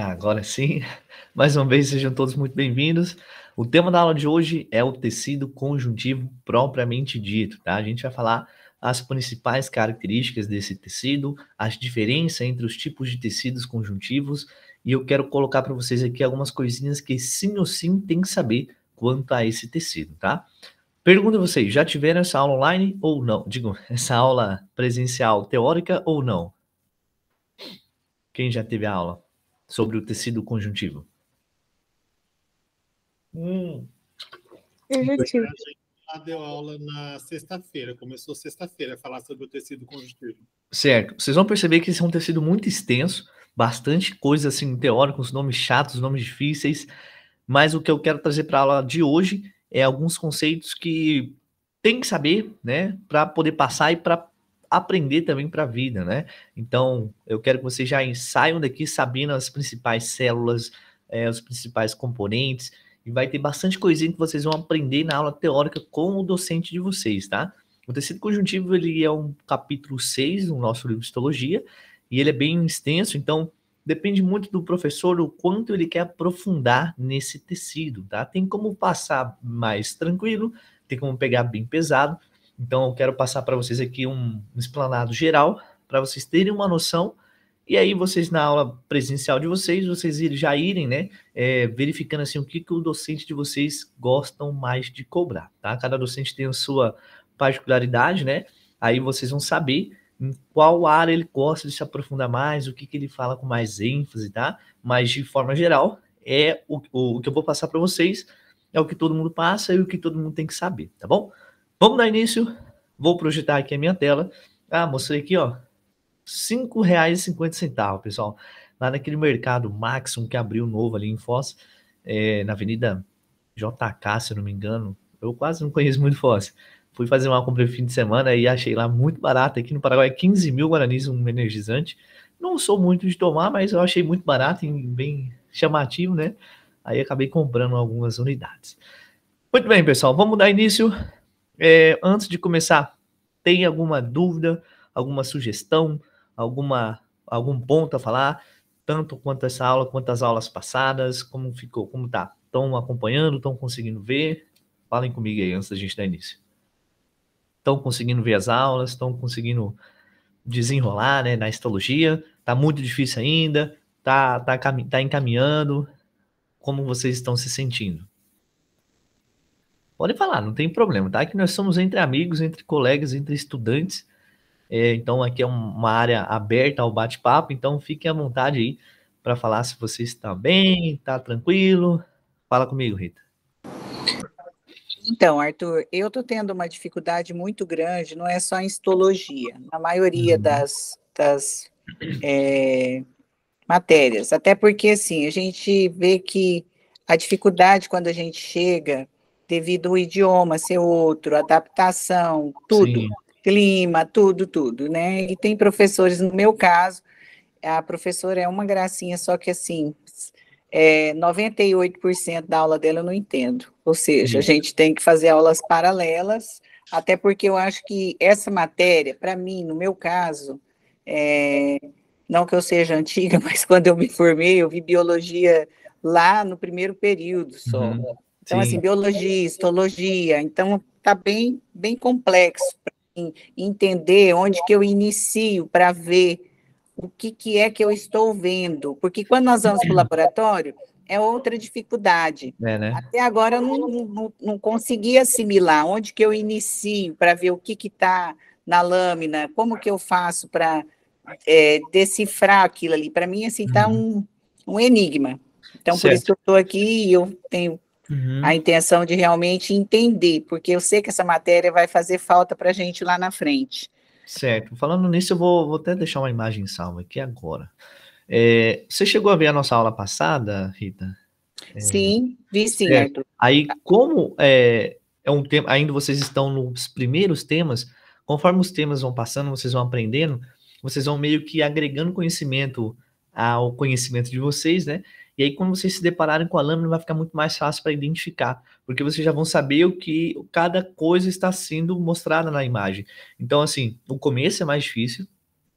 Agora sim, mais uma vez sejam todos muito bem-vindos. O tema da aula de hoje é o tecido conjuntivo propriamente dito, tá? A gente vai falar as principais características desse tecido, as diferenças entre os tipos de tecidos conjuntivos, e eu quero colocar para vocês aqui algumas coisinhas que sim ou sim tem que saber quanto a esse tecido, tá? Pergunto a vocês, já tiveram essa aula online ou não? Digo, essa aula presencial teórica ou não? Quem já teve a aula sobre o tecido conjuntivo? Hum, Eu já A tive. gente já deu aula na sexta-feira, começou sexta-feira a falar sobre o tecido conjuntivo. certo. Vocês vão perceber que esse é um tecido muito extenso, bastante coisa assim teórica, os nomes chatos, os nomes difíceis, mas o que eu quero trazer para a aula de hoje é alguns conceitos que tem que saber, né, para poder passar e para aprender também para a vida, né? Então, eu quero que vocês já saiam daqui sabendo as principais células, os principais componentes, e vai ter bastante coisinha que vocês vão aprender na aula teórica com o docente de vocês, tá? O tecido conjuntivo, ele é um capítulo 6 do nosso livro de histologia, e ele é bem extenso, então depende muito do professor o quanto ele quer aprofundar nesse tecido, tá? Tem como passar mais tranquilo, tem como pegar bem pesado. Então eu quero passar para vocês aqui um explanado geral, para vocês terem uma noção, e aí vocês na aula presencial de vocês, vocês já irem, né, verificando assim o que o docente de vocês gostam mais de cobrar, tá? Cada docente tem a sua particularidade, né? Aí vocês vão saber em qual área ele gosta de se aprofundar mais, o que ele fala com mais ênfase, tá? Mas de forma geral, o que eu vou passar para vocês é o que todo mundo passa e o que todo mundo tem que saber, tá bom? Vamos dar início. Vou projetar aqui a minha tela. Ah, mostrei aqui, ó, R$ 5,50, pessoal. Lá naquele mercado Maximum que abriu novo ali em Foz, na Avenida JK, se eu não me engano. Eu quase não conheço muito Foz. Fui fazer uma compra no fim de semana e achei lá muito barato. Aqui no Paraguai, 15 mil guaranis um energizante. Não sou muito de tomar, mas eu achei muito barato e bem chamativo, né? Aí acabei comprando algumas unidades. Muito bem, pessoal, vamos dar início. Antes de começar, tem alguma dúvida, alguma sugestão, algum ponto a falar? Tanto quanto essa aula, quanto as aulas passadas, como ficou, como tá? Estão acompanhando, estão conseguindo ver? Falem comigo aí antes da gente dar início. Estão conseguindo ver as aulas, estão conseguindo desenrolar, né, na histologia? Tá muito difícil ainda? Tá encaminhando? Como vocês estão se sentindo? Podem falar, não tem problema, tá? Que nós somos entre amigos, entre colegas, entre estudantes. Então aqui é uma área aberta ao bate-papo, então fiquem à vontade aí para falar se você está bem, está tranquilo. Fala comigo, Rita. Então, Arthur, eu estou tendo uma dificuldade muito grande, não é só em histologia, na maioria das matérias, até porque, assim, a gente vê que a dificuldade quando a gente chega, devido ao idioma ser outro, adaptação, tudo, Sim. clima, tudo, né? E tem professores, no meu caso, a professora é uma gracinha, só que, assim, 98% da aula dela eu não entendo, ou seja, a gente tem que fazer aulas paralelas, até porque eu acho que essa matéria, para mim, no meu caso, não que eu seja antiga, mas quando eu me formei, eu vi biologia lá no primeiro período só. Então, assim, biologia, histologia, então está bem complexo para entender onde que eu inicio para ver o que é que eu estou vendo, porque quando nós vamos para o laboratório, é outra dificuldade. Né? Até agora eu não consegui assimilar onde que eu inicio para ver o que está na lâmina, como que eu faço para decifrar aquilo ali. Para mim, assim, está um enigma. Então, por isso que eu estou aqui e eu tenho a intenção de realmente entender, porque eu sei que essa matéria vai fazer falta para a gente lá na frente. Certo. Falando nisso, eu vou até deixar uma imagem salva aqui agora. Você chegou a ver a nossa aula passada, Rita? Sim, vi sim, Arthur. Aí, como é um tema, ainda vocês estão nos primeiros temas, conforme os temas vão passando, vocês vão aprendendo, vocês vão meio que agregando conhecimento ao conhecimento de vocês, né? E aí, quando vocês se depararem com a lâmina, vai ficar muito mais fácil para identificar, porque vocês já vão saber o que cada coisa está sendo mostrada na imagem. Então, assim, o começo é mais difícil,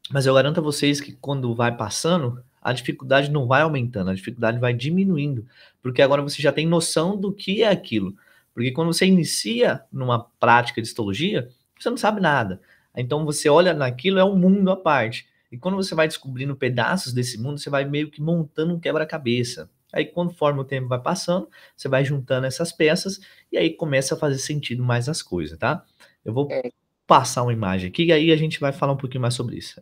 mas eu garanto a vocês que quando vai passando, a dificuldade não vai aumentando, a dificuldade vai diminuindo, porque agora você já tem noção do que é aquilo. Porque quando você inicia numa prática de histologia, você não sabe nada. Então você olha naquilo, é um mundo à parte. E quando você vai descobrindo pedaços desse mundo, você vai meio que montando um quebra-cabeça. Aí, conforme o tempo vai passando, você vai juntando essas peças e aí começa a fazer sentido mais as coisas, tá? Eu vou passar uma imagem aqui e aí a gente vai falar um pouquinho mais sobre isso.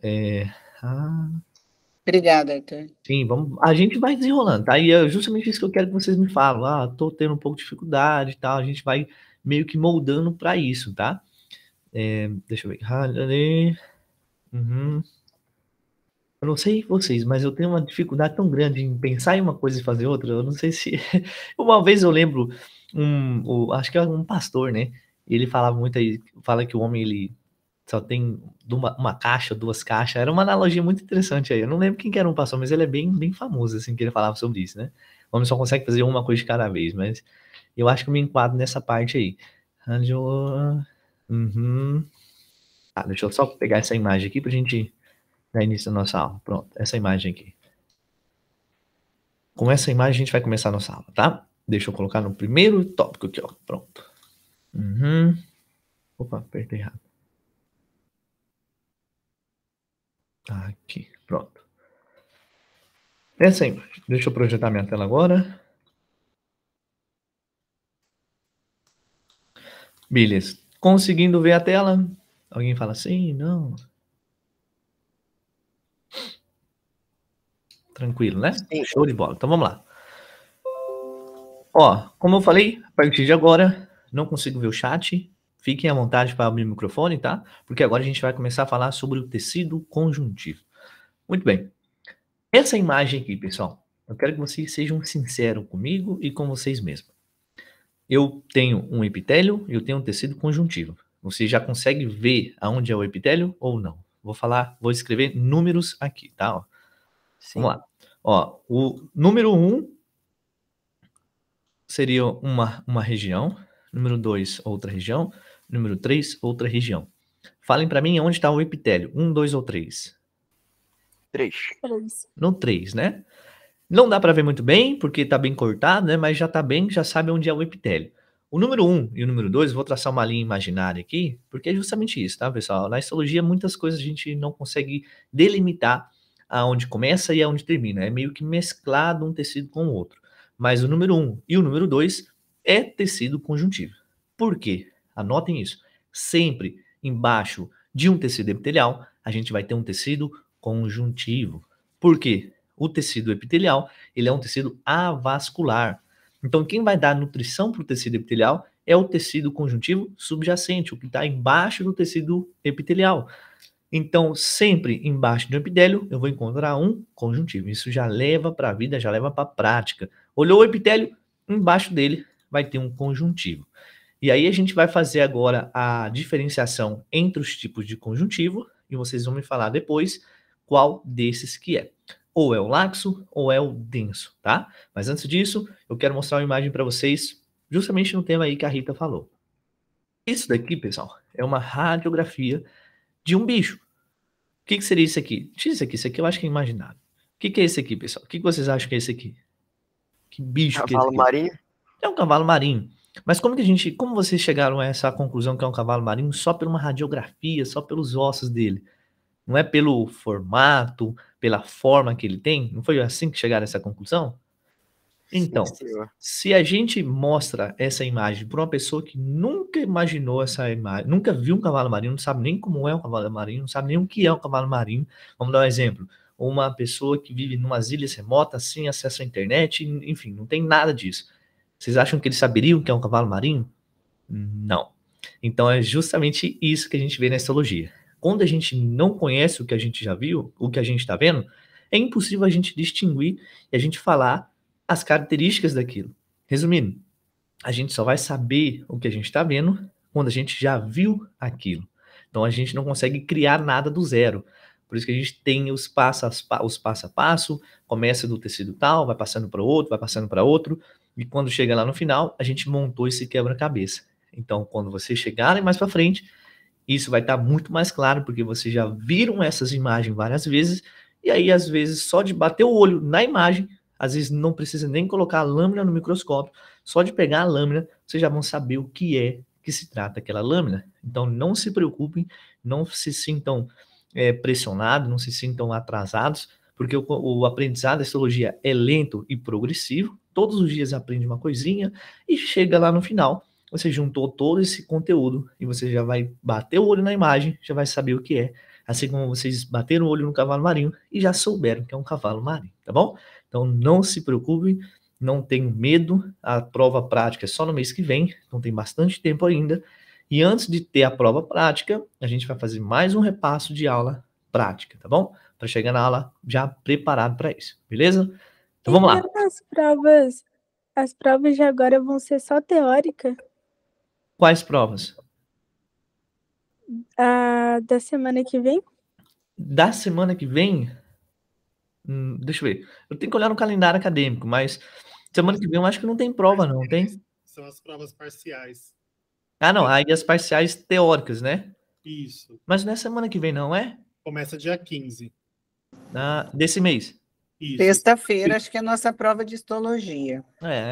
Obrigada, Arthur. Sim, a gente vai desenrolando, tá? E é justamente isso que eu quero que vocês me falem. Tô tendo um pouco de dificuldade e tal. A gente vai meio que moldando para isso, tá? Deixa eu ver. Uhum. Eu não sei vocês, mas eu tenho uma dificuldade tão grande em pensar em uma coisa e fazer outra. Eu não sei se. Uma vez eu lembro, acho que é um pastor, né? Ele falava muito aí, fala que o homem ele só tem uma caixa, duas caixas. Era uma analogia muito interessante aí. Eu não lembro quem que era um pastor, mas ele é bem, bem famoso, assim, que ele falava sobre isso, né? O homem só consegue fazer uma coisa de cada vez, mas eu acho que eu me enquadro nessa parte aí. Uhum. Deixa eu só pegar essa imagem aqui pra gente dar início à nossa aula. Pronto, essa imagem aqui. Com essa imagem a gente vai começar a nossa aula, tá? Deixa eu colocar no primeiro tópico aqui, ó. Pronto. Opa, apertei errado. Aqui, pronto. Essa imagem. Deixa eu projetar minha tela agora. Beleza. Conseguindo ver a tela? Alguém fala sim, não? Tranquilo, né? Sim. Show de bola. Então vamos lá. Ó, como eu falei, a partir de agora, não consigo ver o chat. Fiquem à vontade para abrir o microfone, tá? Porque agora a gente vai começar a falar sobre o tecido conjuntivo. Muito bem. Essa imagem aqui, pessoal, eu quero que vocês sejam sinceros comigo e com vocês mesmos. Eu tenho um epitélio e eu tenho um tecido conjuntivo. Você já consegue ver aonde é o epitélio ou não? Vou escrever números aqui, tá? Ó. Vamos lá. Ó, o número 1 seria uma região, número 2, outra região, número 3, outra região. Falem para mim onde está o epitélio, 1, 2 ou 3? 3. No 3, né? Não dá para ver muito bem, porque está bem cortado, né? Mas já está bem, já sabe onde é o epitélio. O número 1 e o número 2, vou traçar uma linha imaginária aqui, porque é justamente isso, tá, pessoal? Na histologia, muitas coisas a gente não consegue delimitar aonde começa e aonde termina. É meio que mesclado um tecido com o outro. Mas o número 1 e o número 2 é tecido conjuntivo. Por quê? Anotem isso. Sempre embaixo de um tecido epitelial, a gente vai ter um tecido conjuntivo. Por quê? O tecido epitelial, ele é um tecido avascular. Então, quem vai dar nutrição para o tecido epitelial é o tecido conjuntivo subjacente, o que está embaixo do tecido epitelial. Então, sempre embaixo do epitélio, eu vou encontrar um conjuntivo. Isso já leva para a vida, já leva para a prática. Olhou o epitélio, embaixo dele vai ter um conjuntivo. E aí a gente vai fazer agora a diferenciação entre os tipos de conjuntivo, e vocês vão me falar depois qual desses que é. Ou é o laxo ou é o denso, tá? Mas antes disso, eu quero mostrar uma imagem para vocês, justamente no tema aí que a Rita falou. Isso daqui, pessoal, é uma radiografia de um bicho. O que seria isso aqui? Tira isso aqui eu acho que é imaginário. O que é esse aqui, pessoal? O que vocês acham que é esse aqui? Que bicho que é esse aqui? Cavalo marinho? É um cavalo marinho. Mas como vocês chegaram a essa conclusão que é um cavalo marinho só por uma radiografia, só pelos ossos dele? Não é pelo formato, pela forma que ele tem? Não foi assim que chegaram a essa conclusão? Então, se a gente mostra essa imagem para uma pessoa que nunca imaginou essa imagem, nunca viu um cavalo marinho, não sabe nem como é um cavalo marinho, não sabe nem o que é um cavalo marinho, vamos dar um exemplo, uma pessoa que vive em umas ilhas remotas, sem acesso à internet, enfim, não tem nada disso. Vocês acham que eles saberiam o que é um cavalo marinho? Não. Então é justamente isso que a gente vê na histologia. Quando a gente não conhece o que a gente já viu, o que a gente está vendo, é impossível a gente distinguir e a gente falar as características daquilo. Resumindo, a gente só vai saber o que a gente está vendo quando a gente já viu aquilo. Então a gente não consegue criar nada do zero. Por isso que a gente tem os passo a passo, começa do tecido tal, vai passando para outro, vai passando para outro, e quando chega lá no final, a gente montou esse quebra-cabeça. Então, quando vocês chegarem mais para frente, isso vai estar muito mais claro, porque vocês já viram essas imagens várias vezes, E aí, às vezes, só de bater o olho na imagem, às vezes não precisa nem colocar a lâmina no microscópio, só de pegar a lâmina, vocês já vão saber o que é que se trata aquela lâmina. Então, não se preocupem, não se sintam pressionados, não se sintam atrasados, porque o aprendizado da histologia é lento e progressivo, todos os dias aprende uma coisinha, e chega lá no final, você juntou todo esse conteúdo, e você já vai bater o olho na imagem, já vai saber o que é, assim como vocês bateram o olho no cavalo marinho, e já souberam que é um cavalo marinho, tá bom? Então, não se preocupem, não tenham medo, a prova prática é só no mês que vem, então tem bastante tempo ainda, e antes de ter a prova prática, a gente vai fazer mais um repasso de aula prática, tá bom? Para chegar na aula já preparado para isso, beleza? Então vamos lá. As provas de agora vão ser só teórica? Quais provas? Da semana que vem? Da semana que vem? Deixa eu ver. Eu tenho que olhar no calendário acadêmico, mas semana que vem eu acho que não tem prova, não, tem? São as provas parciais. Ah, não. Aí as parciais teóricas, né? Isso. Mas não é semana que vem, não é? Começa dia 15. Desse mês. Isso. Sexta-feira, acho que é a nossa prova de histologia.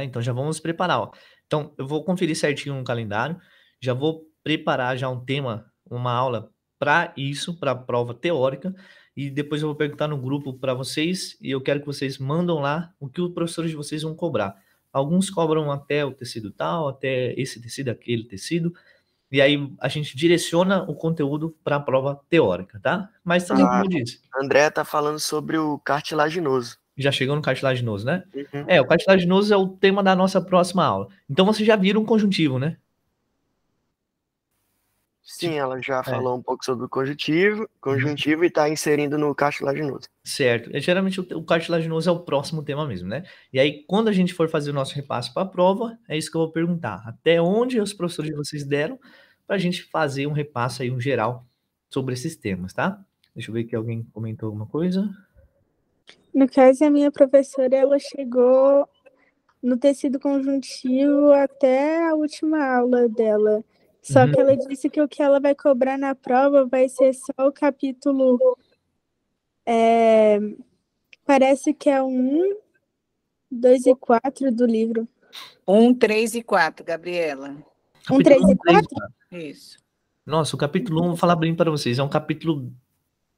Então já vamos preparar, ó. Então, eu vou conferir certinho no calendário, já vou preparar já um tema, uma aula para isso, para a prova teórica, e depois eu vou perguntar no grupo para vocês, e eu quero que vocês mandam lá o que os professores de vocês vão cobrar. Alguns cobram até o tecido tal, até esse tecido, aquele tecido, e aí a gente direciona o conteúdo para a prova teórica, tá? Mas também, como eu disse... André tá falando sobre o cartilaginoso. Já chegou no cartilaginoso, né? Uhum. O cartilaginoso é o tema da nossa próxima aula. Então, vocês já viram um conjuntivo, né? Sim, ela já falou um pouco sobre o conjuntivo e tá inserindo no cartilaginoso. Certo. Geralmente, o cartilaginoso é o próximo tema mesmo, né? E aí, quando a gente for fazer o nosso repasse para a prova, é isso que eu vou perguntar. Até onde os professores de vocês deram para a gente fazer um repasse aí, um geral, sobre esses temas, tá? Deixa eu ver aqui, alguém comentou alguma coisa. No caso, a minha professora, ela chegou no tecido conjuntivo até a última aula dela. Só que ela disse que o que ela vai cobrar na prova vai ser só o capítulo... parece que é o 1, 2 e 4 do livro. 1, 3 e 4, Gabriela. 1, 3 e 4? Isso. Nossa, o capítulo 1, vou falar bem para vocês, é um capítulo...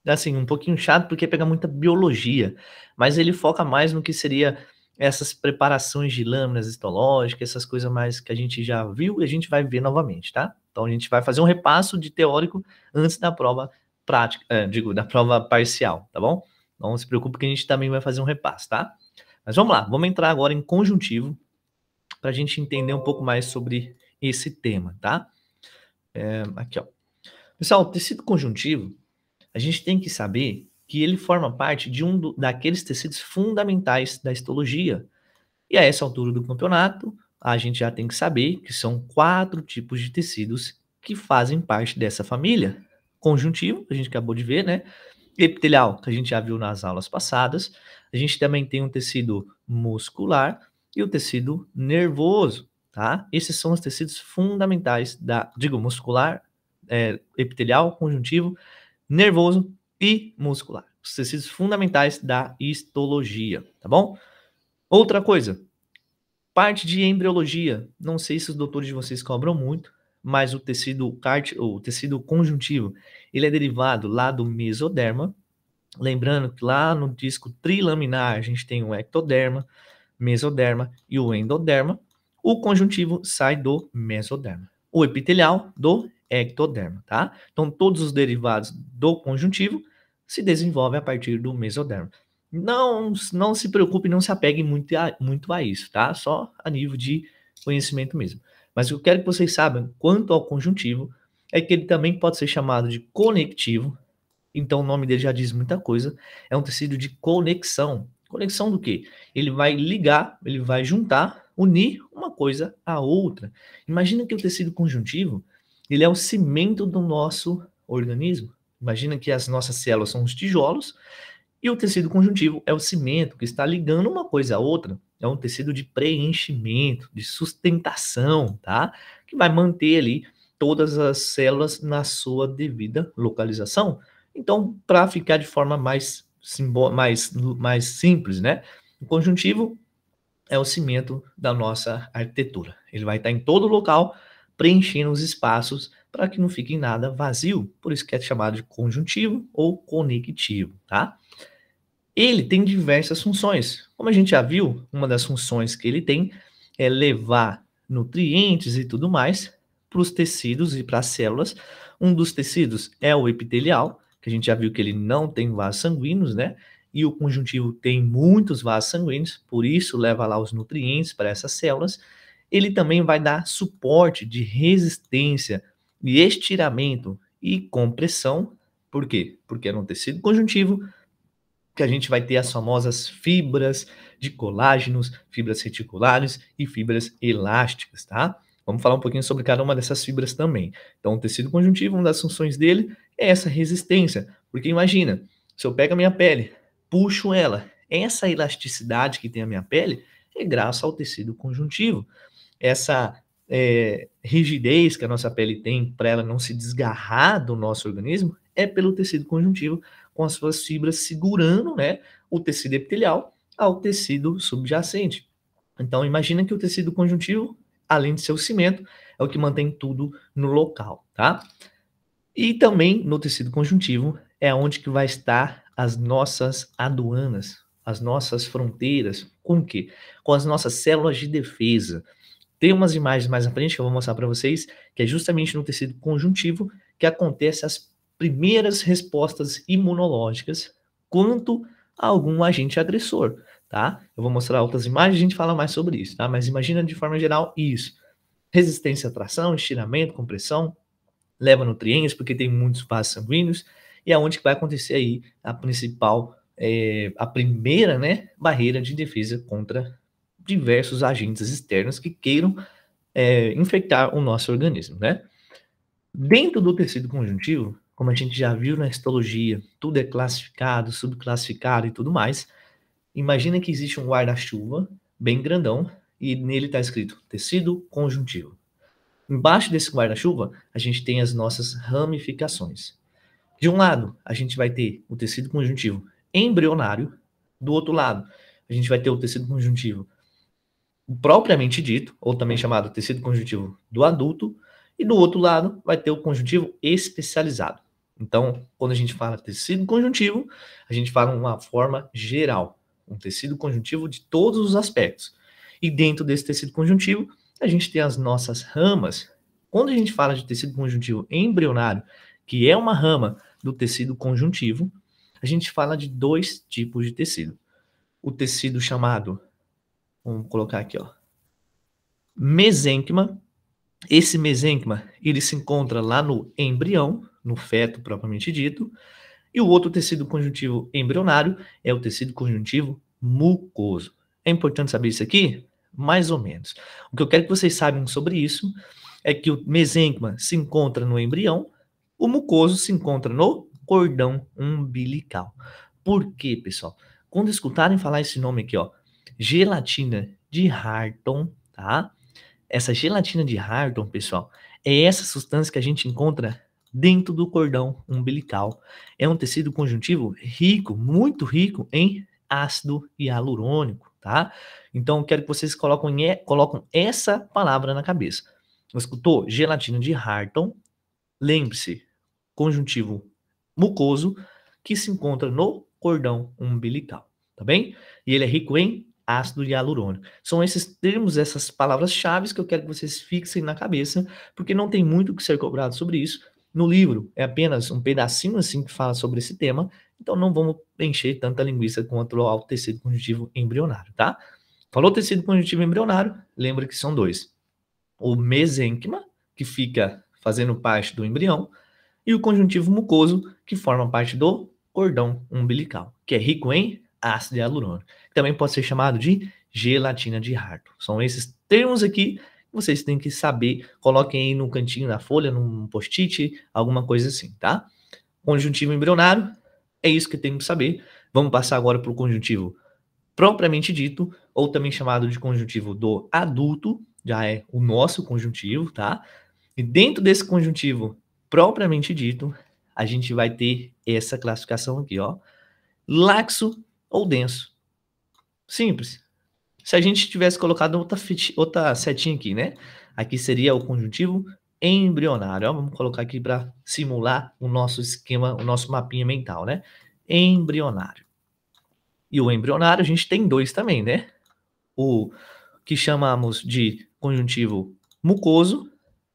assim, um pouquinho chato, porque pega muita biologia, mas ele foca mais no que seria essas preparações de lâminas histológicas, essas coisas mais que a gente já viu e a gente vai ver novamente, tá? Então a gente vai fazer um repasso de teórico antes da prova prática, da prova parcial, tá bom? Não se preocupe que a gente também vai fazer um repasso, tá? Mas vamos lá, vamos entrar agora em conjuntivo, para a gente entender um pouco mais sobre esse tema, tá? Aqui, ó. Pessoal, o tecido conjuntivo, a gente tem que saber que ele forma parte de daqueles tecidos fundamentais da histologia. E a essa altura do campeonato, a gente já tem que saber que são 4 tipos de tecidos que fazem parte dessa família. Conjuntivo, que a gente acabou de ver, né? Epitelial, que a gente já viu nas aulas passadas. A gente também tem um tecido muscular e o tecido nervoso, tá? Esses são os tecidos fundamentais muscular, epitelial, conjuntivo, nervoso e muscular. Os tecidos fundamentais da histologia, tá bom? Outra coisa, parte de embriologia. Não sei se os doutores de vocês cobram muito, mas o tecido conjuntivo, ele é derivado lá do mesoderma. Lembrando que lá no disco trilaminar a gente tem o ectoderma, mesoderma e o endoderma. O conjuntivo sai do mesoderma. O epitelial do ectoderma, tá? Então, todos os derivados do conjuntivo se desenvolvem a partir do mesoderma. Não se preocupe, não se apegue muito a isso, tá? Só a nível de conhecimento mesmo. Mas o que eu quero que vocês saibam quanto ao conjuntivo é que ele também pode ser chamado de conectivo. Então, o nome dele já diz muita coisa. É um tecido de conexão. Conexão do quê? Ele vai ligar, ele vai juntar, unir uma coisa à outra. Imagina que o tecido conjuntivo, ele é o cimento do nosso organismo. Imagina que as nossas células são os tijolos e o tecido conjuntivo é o cimento que está ligando uma coisa à outra. É um tecido de preenchimento, de sustentação, tá? Que vai manter ali todas as células na sua devida localização. Então, para ficar de forma mais mais simples, né? O conjuntivo é o cimento da nossa arquitetura. Ele vai estar em todo local, preenchendo os espaços para que não fique nada vazio. Por isso que é chamado de conjuntivo ou conectivo, tá? Ele tem diversas funções. Como a gente já viu, uma das funções que ele tem é levar nutrientes e tudo mais para os tecidos e para as células. Um dos tecidos é o epitelial, que a gente já viu que ele não tem vasos sanguíneos, né? E o conjuntivo tem muitos vasos sanguíneos, por isso leva lá os nutrientes para essas células. Ele também vai dar suporte de resistência, de estiramento e compressão. Por quê? Porque é no tecido conjuntivo que a gente vai ter as famosas fibras de colágenos, fibras reticulares e fibras elásticas, tá? Vamos falar um pouquinho sobre cada uma dessas fibras também. Então, o tecido conjuntivo, uma das funções dele é essa resistência. Porque imagina, se eu pego a minha pele, puxo ela, essa elasticidade que tem a minha pele é graças ao tecido conjuntivo. Essa rigidez que a nossa pele tem para ela não se desgarrar do nosso organismo é pelo tecido conjuntivo, com as suas fibras segurando, né, o tecido epitelial ao tecido subjacente. Então, imagina que o tecido conjuntivo, além de ser o cimento, é o que mantém tudo no local, tá? E também no tecido conjuntivo é onde que vai estar as nossas aduanas, as nossas fronteiras. Com o quê? Com as nossas células de defesa. Tem umas imagens mais à frente que eu vou mostrar para vocês, que é justamente no tecido conjuntivo que acontecem as primeiras respostas imunológicas quanto a algum agente agressor, tá? Eu vou mostrar outras imagens e a gente fala mais sobre isso, tá? Mas imagina de forma geral isso. Resistência à tração, estiramento, compressão, leva nutrientes porque tem muitos vasos sanguíneos e aonde que vai acontecer aí a principal, a primeira, né, barreira de defesa contra diversos agentes externos que queiram infectar o nosso organismo, né? Dentro do tecido conjuntivo, como a gente já viu na histologia, tudo é classificado, subclassificado e tudo mais. Imagina que existe um guarda-chuva bem grandão e nele está escrito tecido conjuntivo. Embaixo desse guarda-chuva, a gente tem as nossas ramificações. De um lado, a gente vai ter o tecido conjuntivo embrionário. Do outro lado, a gente vai ter o tecido conjuntivo propriamente dito, ou também chamado tecido conjuntivo do adulto. E do outro lado, vai ter o conjuntivo especializado. Então, quando a gente fala tecido conjuntivo, a gente fala uma forma geral. Um tecido conjuntivo de todos os aspectos. E dentro desse tecido conjuntivo, a gente tem as nossas ramas. Quando a gente fala de tecido conjuntivo embrionário, que é uma rama do tecido conjuntivo, a gente fala de dois tipos de tecido. O tecido chamado, vamos colocar aqui, ó, mesênquima. Esse mesênquima, ele se encontra lá no embrião, no feto propriamente dito, e o outro tecido conjuntivo embrionário é o tecido conjuntivo mucoso. É importante saber isso aqui? Mais ou menos. O que eu quero que vocês saibam sobre isso é que o mesênquima se encontra no embrião, o mucoso se encontra no cordão umbilical. Por quê, pessoal? Quando escutarem falar esse nome aqui, ó, gelatina de Harton, tá? Essa gelatina de Harton, pessoal, é essa substância que a gente encontra dentro do cordão umbilical. É um tecido conjuntivo rico, muito rico em ácido hialurônico, tá? Então, eu quero que vocês colocam essa palavra na cabeça. Escutou? Gelatina de Harton. Lembre-se, conjuntivo mucoso que se encontra no cordão umbilical, tá bem? E ele é rico em ácido hialurônico. São esses termos, essas palavras-chave que eu quero que vocês fixem na cabeça, porque não tem muito o que ser cobrado sobre isso. No livro é apenas um pedacinho assim que fala sobre esse tema, então não vamos encher tanta linguiça quanto ao tecido conjuntivo embrionário, tá? Falou tecido conjuntivo embrionário, lembra que são dois. O mesênquima, que fica fazendo parte do embrião, e o conjuntivo mucoso, que forma parte do cordão umbilical, que é rico em ácido hialurônico. Também pode ser chamado de gelatina de Harton. São esses termos aqui que vocês têm que saber. Coloquem aí no cantinho da folha, num post-it, alguma coisa assim, tá? Conjuntivo embrionário, é isso que tem que saber. Vamos passar agora para o conjuntivo propriamente dito, ou também chamado de conjuntivo do adulto, já é o nosso conjuntivo, tá? E dentro desse conjuntivo propriamente dito, a gente vai ter essa classificação aqui, ó. laxo ou denso. Simples. Se a gente tivesse colocado outra setinha aqui, né? Aqui seria o conjuntivo embrionário. Ó, vamos colocar aqui para simular o nosso esquema, o nosso mapinha mental, né? Embrionário. E o embrionário a gente tem dois também, né? O que chamamos de conjuntivo mucoso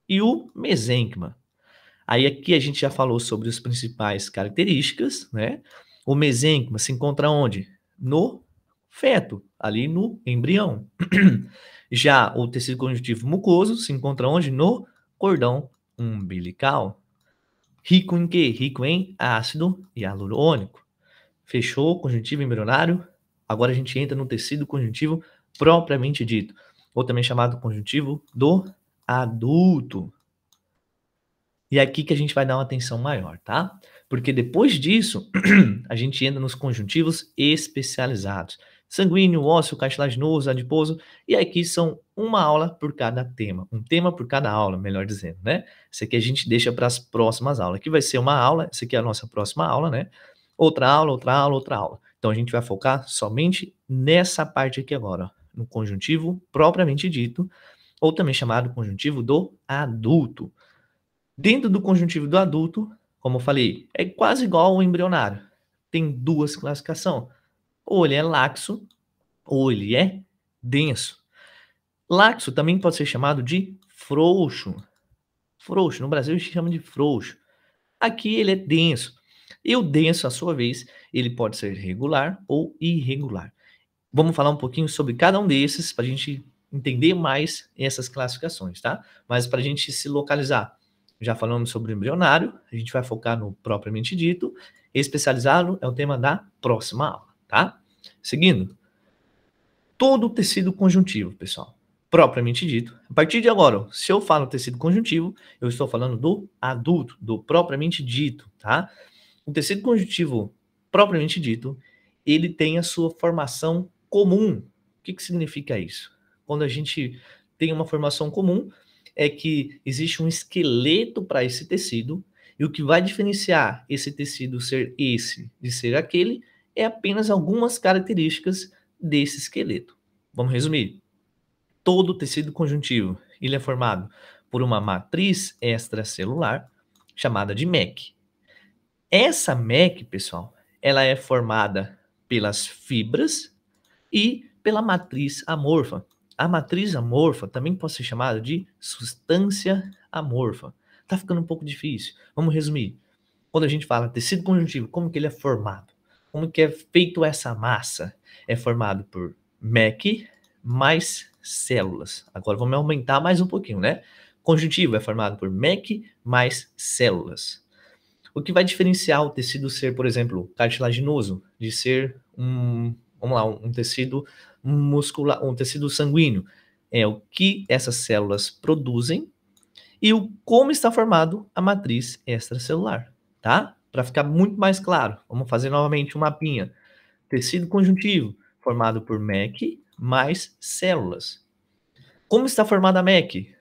e o mesênquima. Aí aqui a gente já falou sobre as principais características, né? O mesênquima se encontra onde? No feto, ali no embrião. Já o tecido conjuntivo mucoso se encontra onde? No cordão umbilical. Rico em quê? Rico em ácido hialurônico. Fechou o conjuntivo embrionário? Agora a gente entra no tecido conjuntivo propriamente dito, ou também chamado conjuntivo do adulto. E é aqui que a gente vai dar uma atenção maior, tá? Porque depois disso, a gente entra nos conjuntivos especializados. Sanguíneo, ósseo, cartilaginoso, adiposo. E aqui são uma aula por cada tema. Um tema por cada aula, melhor dizendo, né? Isso aqui a gente deixa para as próximas aulas. Aqui vai ser uma aula, essa aqui é a nossa próxima aula, né? Outra aula, outra aula, outra aula. Então a gente vai focar somente nessa parte aqui agora, ó, no conjuntivo propriamente dito, ou também chamado conjuntivo do adulto. Dentro do conjuntivo do adulto, como eu falei, é quase igual ao embrionário. Tem duas classificações. Ou ele é laxo, ou ele é denso. Laxo também pode ser chamado de frouxo. Frouxo, no Brasil a gente chama de frouxo. Aqui ele é denso. E o denso, à sua vez, ele pode ser regular ou irregular. Vamos falar um pouquinho sobre cada um desses para a gente entender mais essas classificações, tá? Mas para a gente se localizar, já falamos sobre o embrionário, a gente vai focar no propriamente dito. Especializado é o tema da próxima aula, tá? Seguindo, todo o tecido conjuntivo, pessoal, propriamente dito. A partir de agora, se eu falo tecido conjuntivo, eu estou falando do adulto, do propriamente dito, tá? O tecido conjuntivo propriamente dito, ele tem a sua formação comum. O que significa isso? Quando a gente tem uma formação comum, é que existe um esqueleto para esse tecido, e o que vai diferenciar esse tecido ser esse de ser aquele é apenas algumas características desse esqueleto. Vamos resumir. Todo o tecido conjuntivo, ele é formado por uma matriz extracelular chamada de MEC. Essa MEC, pessoal, ela é formada pelas fibras e pela matriz amorfa. A matriz amorfa também pode ser chamada de substância amorfa. Tá ficando um pouco difícil. Vamos resumir. Quando a gente fala tecido conjuntivo, como que ele é formado? Como que é feito essa massa? É formado por MEC mais células. Agora vamos aumentar mais um pouquinho, né? Conjuntivo é formado por MEC mais células. O que vai diferenciar o tecido ser, por exemplo, cartilaginoso, de ser um tecido muscular, um tecido sanguíneo, é o que essas células produzem e como está formado a matriz extracelular, tá? Para ficar muito mais claro, vamos fazer novamente um mapinha. Tecido conjuntivo, formado por MEC mais células. Como está formada a MEC?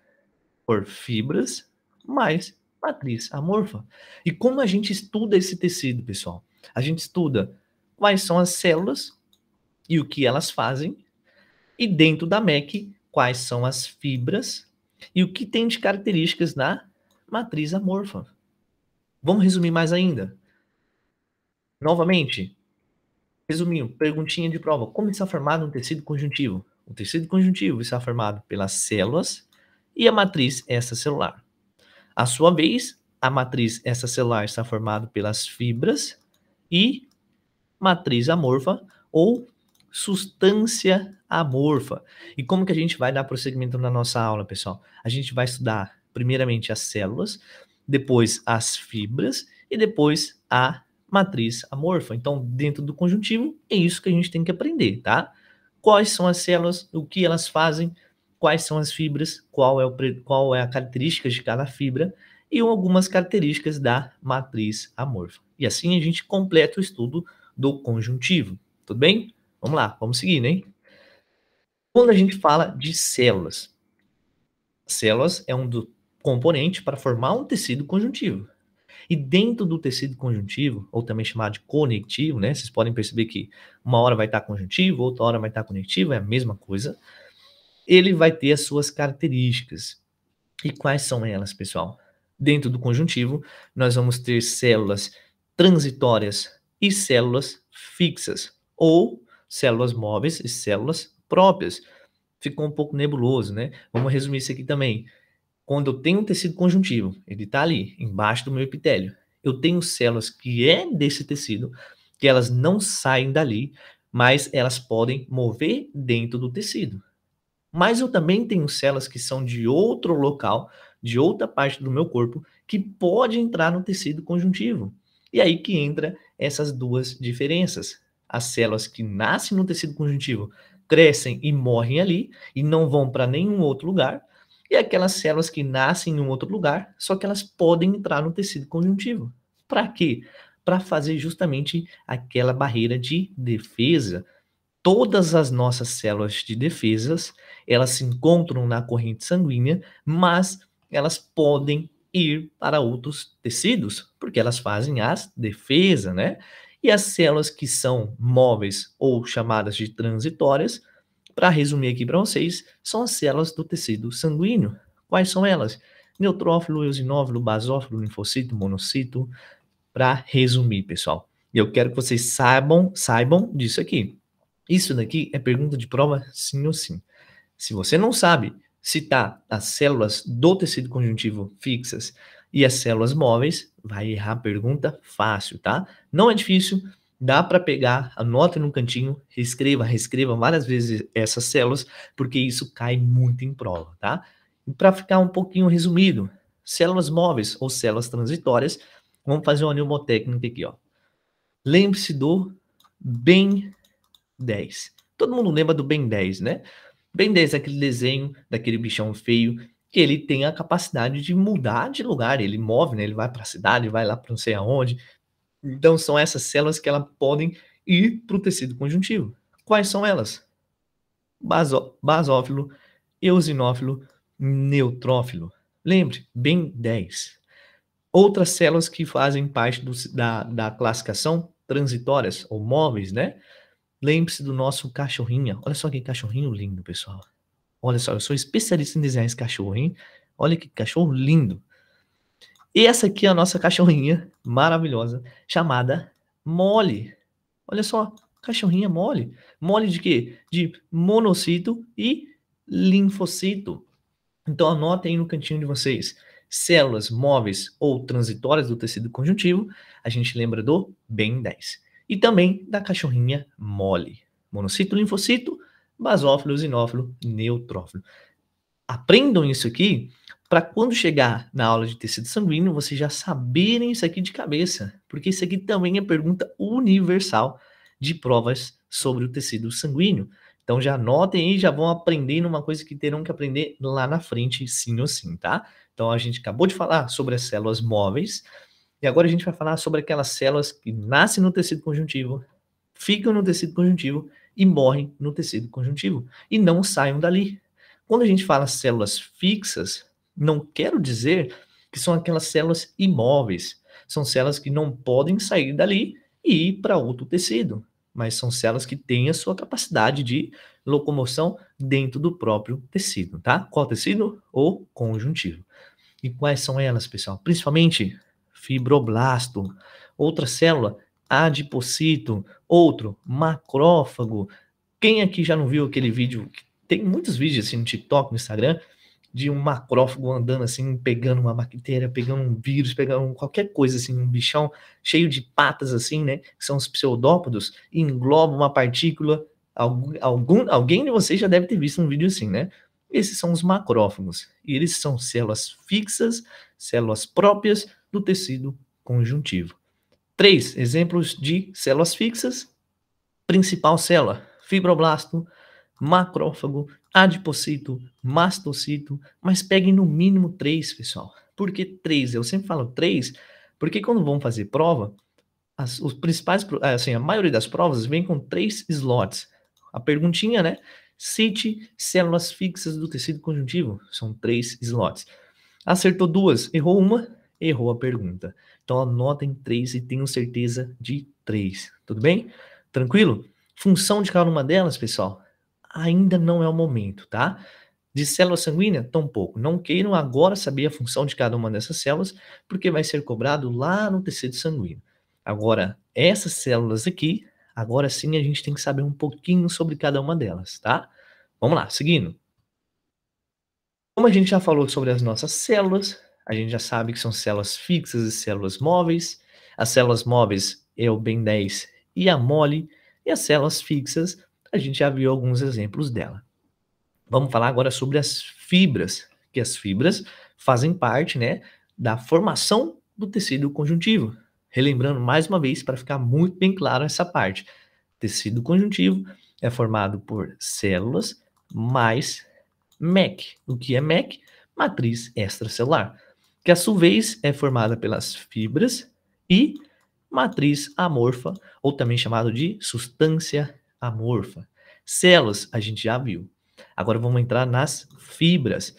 Por fibras mais matriz amorfa. E como a gente estuda esse tecido, pessoal? A gente estuda quais são as células e o que elas fazem, e dentro da MEC, quais são as fibras e o que tem de características na matriz amorfa. Vamos resumir mais ainda. Novamente, resumindo, perguntinha de prova. Como está formado um tecido conjuntivo? O tecido conjuntivo está formado pelas células e a matriz extracelular. À sua vez, a matriz extracelular está formada pelas fibras e matriz amorfa ou substância amorfa. E como que a gente vai dar prosseguimento na nossa aula, pessoal? A gente vai estudar primeiramente as células, depois as fibras e depois a matriz amorfa. Então, dentro do conjuntivo, é isso que a gente tem que aprender, tá? Quais são as células, o que elas fazem, quais são as fibras, qual é a característica de cada fibra e algumas características da matriz amorfa. E assim a gente completa o estudo do conjuntivo, tudo bem? Vamos lá, vamos seguindo, hein? Quando a gente fala de células é um componente para formar um tecido conjuntivo. E dentro do tecido conjuntivo, ou também chamado de conectivo, né? Vocês podem perceber que uma hora vai estar conjuntivo, outra hora vai estar conectivo, é a mesma coisa. Ele vai ter as suas características. E quais são elas, pessoal? Dentro do conjuntivo, nós vamos ter células transitórias e células fixas, ou células móveis e células próprias. Ficou um pouco nebuloso, né? Vamos resumir isso aqui também. Quando eu tenho um tecido conjuntivo, ele está ali, embaixo do meu epitélio. Eu tenho células que é desse tecido, que elas não saem dali, mas elas podem mover dentro do tecido. Mas eu também tenho células que são de outro local, de outra parte do meu corpo, que pode entrar no tecido conjuntivo. E aí que entra essas duas diferenças. As células que nascem no tecido conjuntivo crescem e morrem ali e não vão para nenhum outro lugar. E aquelas células que nascem em um outro lugar, só que elas podem entrar no tecido conjuntivo. Para quê? Para fazer justamente aquela barreira de defesa. Todas as nossas células de defesas, elas se encontram na corrente sanguínea, mas elas podem ir para outros tecidos, porque elas fazem as defesas, né? E as células que são móveis ou chamadas de transitórias, para resumir aqui para vocês, são as células do tecido sanguíneo. Quais são elas? Neutrófilo, eosinófilo, basófilo, linfocito, monocito, para resumir, pessoal. E eu quero que vocês saibam disso aqui. Isso daqui é pergunta de prova sim ou sim. Se você não sabe citar as células do tecido conjuntivo fixas e as células móveis, vai errar a pergunta fácil, tá? Não é difícil, dá para pegar, anota no cantinho, reescreva várias vezes essas células, porque isso cai muito em prova, tá? E para ficar um pouquinho resumido, células móveis ou células transitórias, vamos fazer uma mnemotécnica aqui, ó. Lembre-se do Ben 10. Todo mundo lembra do Ben 10, né? Ben 10 é aquele desenho daquele bichão feio que ele tem a capacidade de mudar de lugar, ele move, né? Ele vai para a cidade, vai lá para não sei aonde. Então são essas células que elas podem ir para o tecido conjuntivo. Quais são elas? Basófilo, eosinófilo, neutrófilo. Lembre, Ben 10. Outras células que fazem parte da classificação transitórias ou móveis, né? Lembre-se do nosso cachorrinho. Olha só que cachorrinho lindo, pessoal. Olha só, eu sou especialista em desenhar esse cachorro, hein? Olha que cachorro lindo. E essa aqui é a nossa cachorrinha maravilhosa, chamada Molly. Olha só, cachorrinha Molly. Molly de quê? De monocito e linfocito. Então anotem aí no cantinho de vocês. Células móveis ou transitórias do tecido conjuntivo, a gente lembra do Ben 10. E também da cachorrinha Molly. Monocito, linfocito, basófilo, eosinófilo, neutrófilo. Aprendam isso aqui para quando chegar na aula de tecido sanguíneo, vocês já saberem isso aqui de cabeça. Porque isso aqui também é pergunta universal de provas sobre o tecido sanguíneo. Então já anotem aí, já vão aprendendo uma coisa que terão que aprender lá na frente, sim ou sim, tá? Então a gente acabou de falar sobre as células móveis, e agora a gente vai falar sobre aquelas células que nascem no tecido conjuntivo, ficam no tecido conjuntivo e morrem no tecido conjuntivo, e não saiam dali. Quando a gente fala células fixas, não quero dizer que são aquelas células imóveis, são células que não podem sair dali e ir para outro tecido, mas são células que têm a sua capacidade de locomoção dentro do próprio tecido, tá? Qual tecido? O conjuntivo. E quais são elas, pessoal? Principalmente fibroblasto, outra célula, adipocito, outro, macrófago. Quem aqui já não viu aquele vídeo? Tem muitos vídeos assim no TikTok, no Instagram, de um macrófago andando assim, pegando uma bactéria, pegando um vírus, pegando qualquer coisa assim, um bichão cheio de patas assim, né, que são os pseudópodos, e engloba uma partícula. Alguém de vocês já deve ter visto um vídeo assim, né? Esses são os macrófagos, e eles são células fixas, células próprias do tecido conjuntivo. 3 exemplos de células fixas. Principal célula, fibroblasto, macrófago, adipocito, mastocito, mas peguem no mínimo 3, pessoal. Por que 3? Eu sempre falo 3, porque quando vão fazer prova, os principais, assim, a maioria das provas vem com 3 slots. A perguntinha, né? Cite células fixas do tecido conjuntivo. São 3 slots. Acertou 2, errou uma, errou a pergunta. Então anotem 3 e tenham certeza de 3. Tudo bem? Tranquilo? Função de cada uma delas, pessoal, ainda não é o momento, tá? De célula sanguínea, tampouco. Não queiram agora saber a função de cada uma dessas células, porque vai ser cobrado lá no tecido sanguíneo. Agora, essas células aqui, agora sim a gente tem que saber um pouquinho sobre cada uma delas, tá? Vamos lá, seguindo. Como a gente já falou sobre as nossas células, a gente já sabe que são células fixas e células móveis. As células móveis é o Ben10 e a mole, e as células fixas, a gente já viu alguns exemplos dela. Vamos falar agora sobre as fibras, que as fibras fazem parte, né, da formação do tecido conjuntivo. Relembrando mais uma vez, para ficar muito bem claro essa parte. Tecido conjuntivo é formado por células mais MEC. O que é MEC? Matriz extracelular, que a sua vez é formada pelas fibras e matriz amorfa, ou também chamado de substância amorfa. Células, a gente já viu. Agora vamos entrar nas fibras.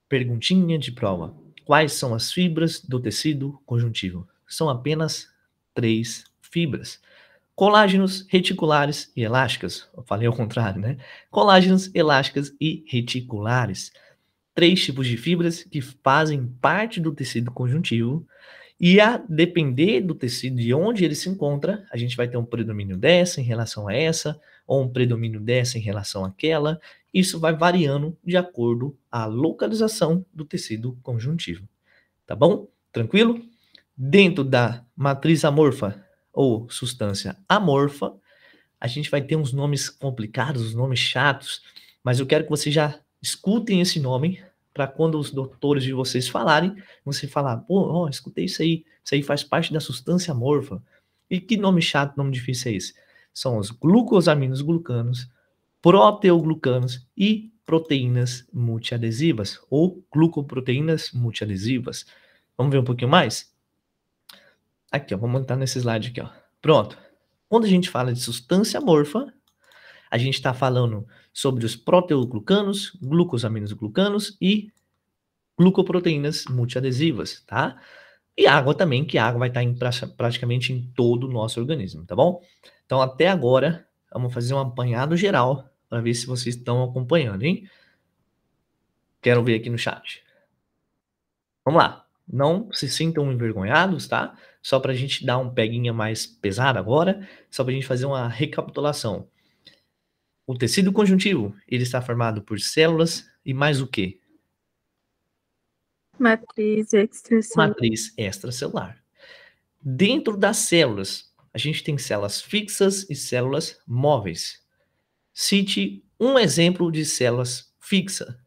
Perguntinha de prova. Quais são as fibras do tecido conjuntivo? São apenas 3 fibras. Colágenos, reticulares e elásticas. Eu falei ao contrário, né? Colágenos, elásticas e reticulares. 3 tipos de fibras que fazem parte do tecido conjuntivo. E a depender do tecido, de onde ele se encontra, a gente vai ter um predomínio dessa em relação a essa, ou um predomínio dessa em relação àquela. Isso vai variando de acordo à localização do tecido conjuntivo. Tá bom? Tranquilo? Dentro da matriz amorfa ou substância amorfa, a gente vai ter uns nomes complicados, uns nomes chatos, mas eu quero que vocês já escutem esse nome para quando os doutores de vocês falarem, você falar, pô, escutei isso aí faz parte da substância amorfa. E que nome chato, nome difícil é esse? São os glucosaminos glucanos, proteoglucanos e proteínas multiadesivas, ou glucoproteínas multiadesivas. Vamos ver um pouquinho mais? Aqui, ó, vamos entrar nesse slide aqui, ó. Pronto. Quando a gente fala de substância amorfa, a gente está falando sobre os proteoglucanos, glucosaminos glucanos e glucoproteínas multiadesivas, tá? E água também, que a água vai estar praticamente em todo o nosso organismo, tá bom? Então, até agora, vamos fazer um apanhado geral para ver se vocês estão acompanhando, hein? Quero ver aqui no chat. Vamos lá. Não se sintam envergonhados, tá? Só para a gente dar um peguinha mais pesado agora, só para a gente fazer uma recapitulação. O tecido conjuntivo, ele está formado por células e mais o quê? Matriz extracelular. Matriz extracelular. Dentro das células, a gente tem células fixas e células móveis. Cite um exemplo de células fixa.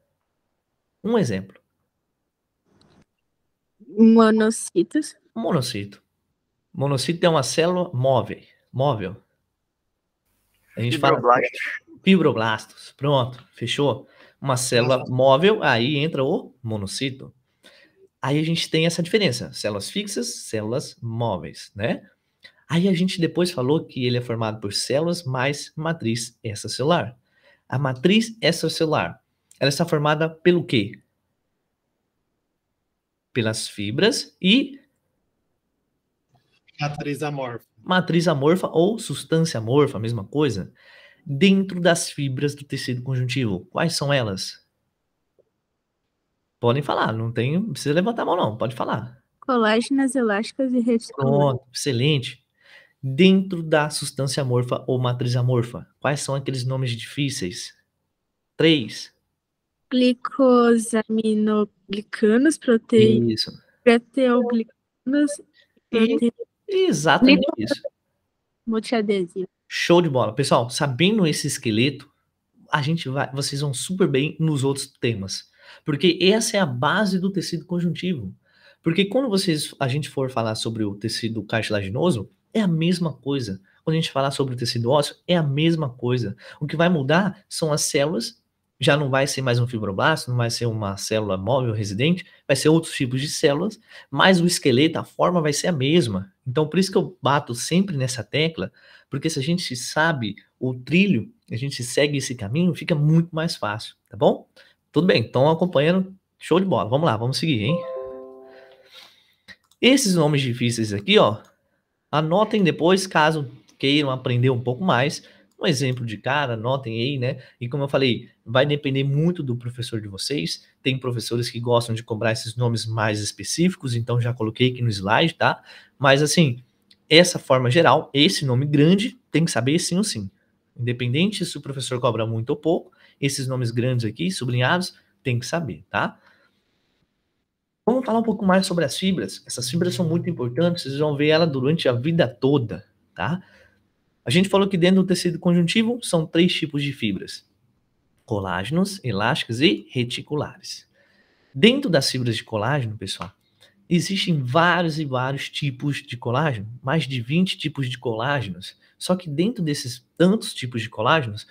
Um exemplo. Monocitos. Monocito. Monocito é uma célula móvel. A gente fala fibroblastos. Pronto, fechou? Uma célula móvel, aí entra o monocito. Aí a gente tem essa diferença, células fixas, células móveis, né? Aí a gente depois falou que ele é formado por células mais matriz extracelular. A matriz extracelular, ela está formada pelo quê? Pelas fibras e Matriz amorfa. Matriz amorfa ou substância amorfa, a mesma coisa. Dentro das fibras do tecido conjuntivo, quais são elas? Podem falar, não precisa levantar a mão não, pode falar. Colágenas, elásticas e reticulares. Pronto, excelente. Dentro da substância amorfa ou matriz amorfa, quais são aqueles nomes difíceis? 3. Glicosaminoglicanos, Isso. proteoglicanos, E exatamente isso. multiadesivos. Show de bola. Pessoal, sabendo esse esqueleto, vocês vão super bem nos outros temas. Porque essa é a base do tecido conjuntivo. Porque quando a gente for falar sobre o tecido cartilaginoso, é a mesma coisa. Quando a gente falar sobre o tecido ósseo, é a mesma coisa. O que vai mudar são as células. Já não vai ser mais um fibroblasto, não vai ser uma célula móvel residente, vai ser outros tipos de células, mas o esqueleto, a forma vai ser a mesma. Então, por isso que eu bato sempre nessa tecla, porque se a gente sabe o trilho, a gente segue esse caminho, fica muito mais fácil, tá bom? Tudo bem, estão acompanhando, show de bola. Vamos lá, vamos seguir, hein? Esses nomes difíceis aqui, ó, anotem depois, caso queiram aprender um pouco mais. Um exemplo de cara, anotem aí, né? E como eu falei, vai depender muito do professor de vocês. Tem professores que gostam de cobrar esses nomes mais específicos, então já coloquei aqui no slide, tá? Mas assim, essa forma geral, esse nome grande, tem que saber sim ou sim. Independente se o professor cobra muito ou pouco, esses nomes grandes aqui, sublinhados, tem que saber, tá? Vamos falar um pouco mais sobre as fibras. Essas fibras são muito importantes, vocês vão ver ela durante a vida toda, tá? A gente falou que dentro do tecido conjuntivo são 3 tipos de fibras: colágenos, elásticas e reticulares. Dentro das fibras de colágeno, pessoal, existem vários e vários tipos de colágeno, mais de 20 tipos de colágenos. Só que dentro desses tantos tipos de colágenos,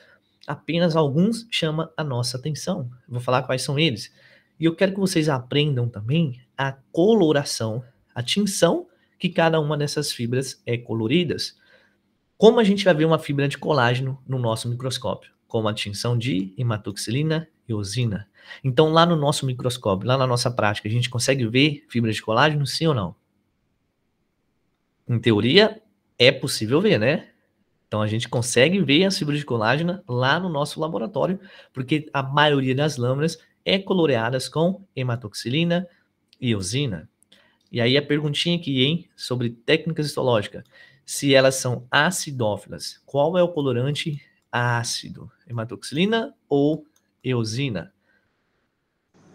apenas alguns chamam a nossa atenção. Eu vou falar quais são eles. E eu quero que vocês aprendam também a coloração, a tinção que cada uma dessas fibras é coloridas. Como a gente vai ver uma fibra de colágeno no nosso microscópio? Com a tinção de hematoxilina e eosina. Então, lá no nosso microscópio, lá na nossa prática, a gente consegue ver fibras de colágeno, sim ou não? Em teoria, é possível ver, né? Então, a gente consegue ver as fibras de colágeno lá no nosso laboratório, porque a maioria das lâminas é coloreadas com hematoxilina e eosina. E aí a perguntinha aqui, hein, sobre técnicas histológicas. Se elas são acidófilas, qual é o colorante ácido? Hematoxilina ou eosina?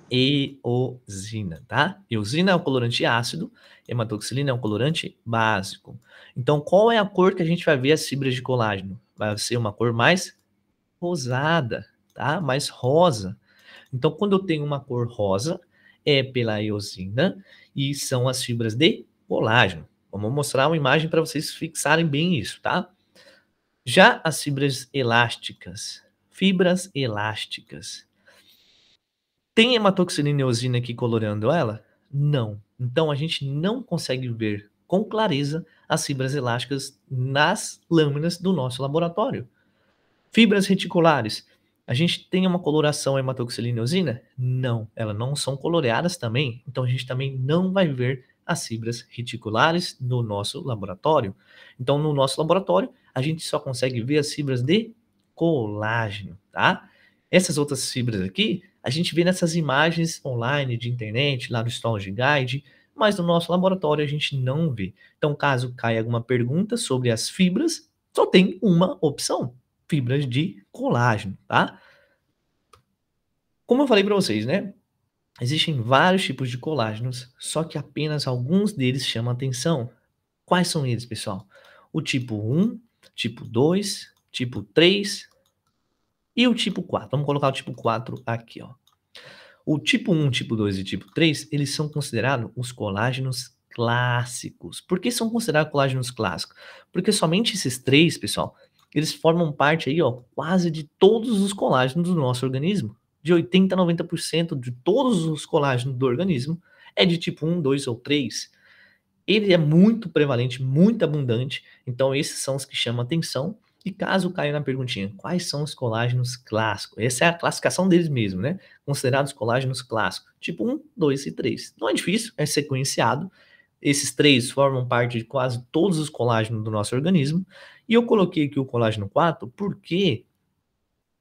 Eosina, tá? Eosina é o colorante ácido, hematoxilina é um colorante básico. Então, qual é a cor que a gente vai ver as fibras de colágeno? Vai ser uma cor mais rosada, tá? Mais rosa. Então, quando eu tenho uma cor rosa, é pela eosina e são as fibras de colágeno. Vamos mostrar uma imagem para vocês fixarem bem isso, tá? Já as fibras elásticas. Tem hematoxilina e eosina aqui coloreando ela? Não. Então, a gente não consegue ver com clareza as fibras elásticas nas lâminas do nosso laboratório. Fibras reticulares. A gente tem uma coloração hematoxilina e eosina? Não. Elas não são coloreadas também. Então, a gente também não vai ver as fibras reticulares no nosso laboratório. Então, no nosso laboratório, a gente só consegue ver as fibras de colágeno, tá? Essas outras fibras aqui, a gente vê nessas imagens online de internet, lá do Histology Guide, mas no nosso laboratório a gente não vê. Então, caso caia alguma pergunta sobre as fibras, só tem uma opção: fibras de colágeno, tá? Como eu falei para vocês, né? Existem vários tipos de colágenos, só que apenas alguns deles chamam atenção. Quais são eles, pessoal? O tipo 1, tipo 2, tipo 3 e o tipo 4. Vamos colocar o tipo 4 aqui, ó. O tipo 1, tipo 2 e tipo 3, eles são considerados os colágenos clássicos. Por que são considerados colágenos clássicos? Porque somente esses 3, pessoal, eles formam parte aí, ó, quase de todos os colágenos do nosso organismo. De 80% a 90% de todos os colágenos do organismo é de tipo 1, 2 ou 3. Ele é muito prevalente, muito abundante, então esses são os que chamam atenção. E caso caia na perguntinha, quais são os colágenos clássicos? Essa é a classificação deles mesmo, né? Considerados colágenos clássicos, tipo 1, 2 e 3. Não é difícil, é sequenciado. Esses 3 formam parte de quase todos os colágenos do nosso organismo. E eu coloquei aqui o colágeno 4 porque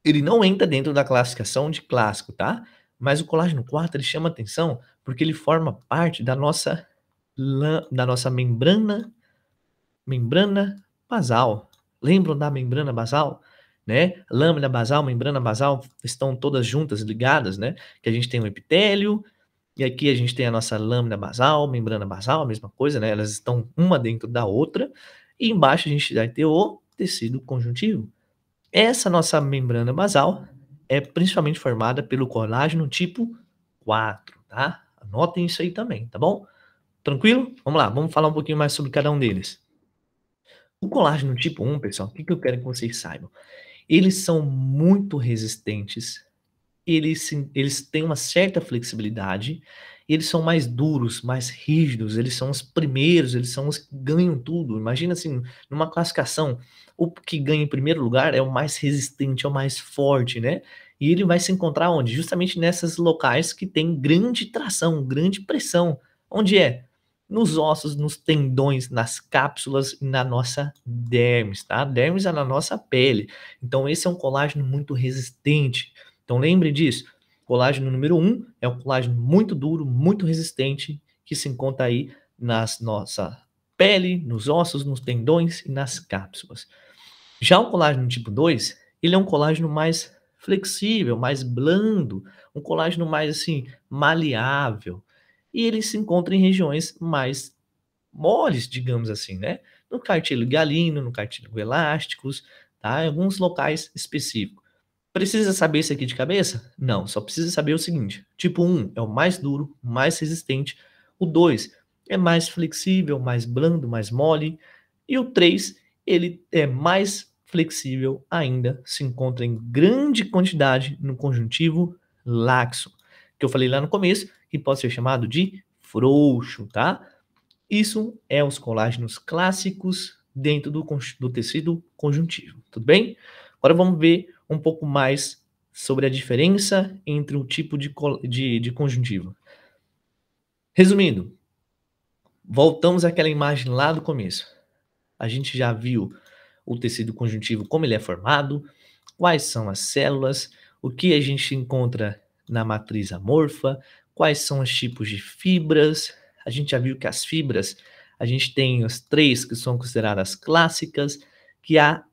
ele não entra dentro da classificação de clássico, tá? Mas o colágeno 4 ele chama atenção porque ele forma parte da nossa membrana basal. Lembram da membrana basal? Né? Lâmina basal, membrana basal estão todas juntas, ligadas, né? Que a gente tem o epitélio, e aqui a gente tem a nossa lâmina basal, membrana basal, a mesma coisa, né? Elas estão uma dentro da outra, e embaixo a gente vai ter o tecido conjuntivo. Essa nossa membrana basal é principalmente formada pelo colágeno tipo 4, tá? Anotem isso aí também, tá bom? Tranquilo? Vamos lá, vamos falar um pouquinho mais sobre cada um deles. O colágeno tipo 1, pessoal, o que eu quero que vocês saibam? Eles são muito resistentes, eles têm uma certa flexibilidade, eles são mais duros, mais rígidos, eles são os primeiros, eles são os que ganham tudo. Imagina assim, numa classificação, o que ganha em primeiro lugar é o mais resistente, é o mais forte, né? E ele vai se encontrar onde? Justamente nesses locais que tem grande tração, grande pressão. Onde é? nos ossos, nos tendões, nas cápsulas e na nossa dermis, tá? Dermis é na nossa pele. Então, esse é um colágeno muito resistente. Então, lembre disso. Colágeno número 1 é um colágeno muito duro, muito resistente, que se encontra aí nas nossa pele, nos ossos, nos tendões e nas cápsulas. Já o colágeno tipo 2, ele é um colágeno mais flexível, mais blando, um colágeno mais assim, maleável. E ele se encontra em regiões mais moles, digamos assim, né? No cartílago hialino, no cartílago elásticos, tá? Em alguns locais específicos. Precisa saber isso aqui de cabeça? Não, só precisa saber o seguinte: tipo 1 é o mais duro, mais resistente, o 2 é mais flexível, mais blando, mais mole, e o 3 ele é mais flexível ainda, se encontra em grande quantidade no conjuntivo laxo, que eu falei lá no começo, que pode ser chamado de frouxo, tá? Isso é os colágenos clássicos dentro do tecido conjuntivo, tudo bem? Agora vamos ver um pouco mais sobre a diferença entre o tipo de conjuntivo. Resumindo, voltamos àquela imagem lá do começo. A gente já viu o tecido conjuntivo, como ele é formado, quais são as células, o que a gente encontra na matriz amorfa, quais são os tipos de fibras. A gente já viu que as fibras, a gente tem as 3 que são consideradas clássicas, que a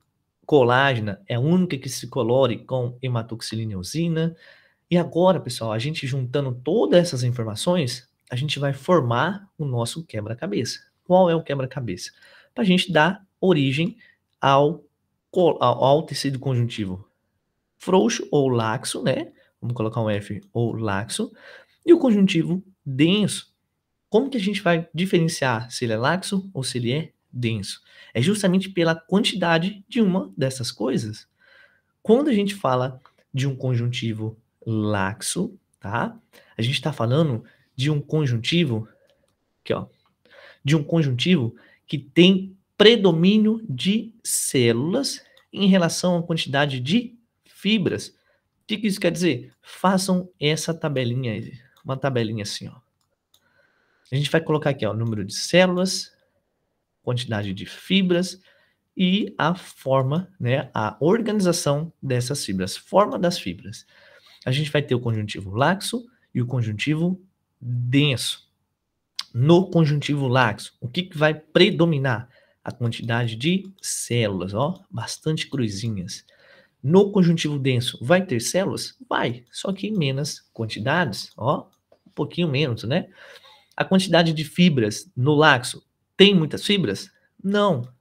colágena é a única que se colore com hematoxilina e eosina. E agora, pessoal, a gente juntando todas essas informações, a gente vai formar o nosso quebra-cabeça. Qual é o quebra-cabeça? Para a gente dar origem ao tecido conjuntivo frouxo ou laxo, né? Vamos colocar um F, ou laxo. E o conjuntivo denso. Como que a gente vai diferenciar se ele é laxo ou se ele é denso? É justamente pela quantidade de uma dessas coisas. Quando a gente fala de um conjuntivo laxo, tá? A gente está falando de um conjuntivo, aqui, ó, de um conjuntivo que tem predomínio de células em relação à quantidade de fibras. O que isso quer dizer? Façam essa tabelinha aí, uma tabelinha assim, ó. A gente vai colocar aqui, ó, o número de células, quantidade de fibras e a forma, né, a organização dessas fibras, forma das fibras. A gente vai ter o conjuntivo laxo e o conjuntivo denso. No conjuntivo laxo, o que vai predominar? A quantidade de células, ó, bastante cruzinhas. No conjuntivo denso, vai ter células? Vai, só que em menos quantidades, ó, um pouquinho menos, né? A quantidade de fibras no laxo, tem muitas fibras? Não,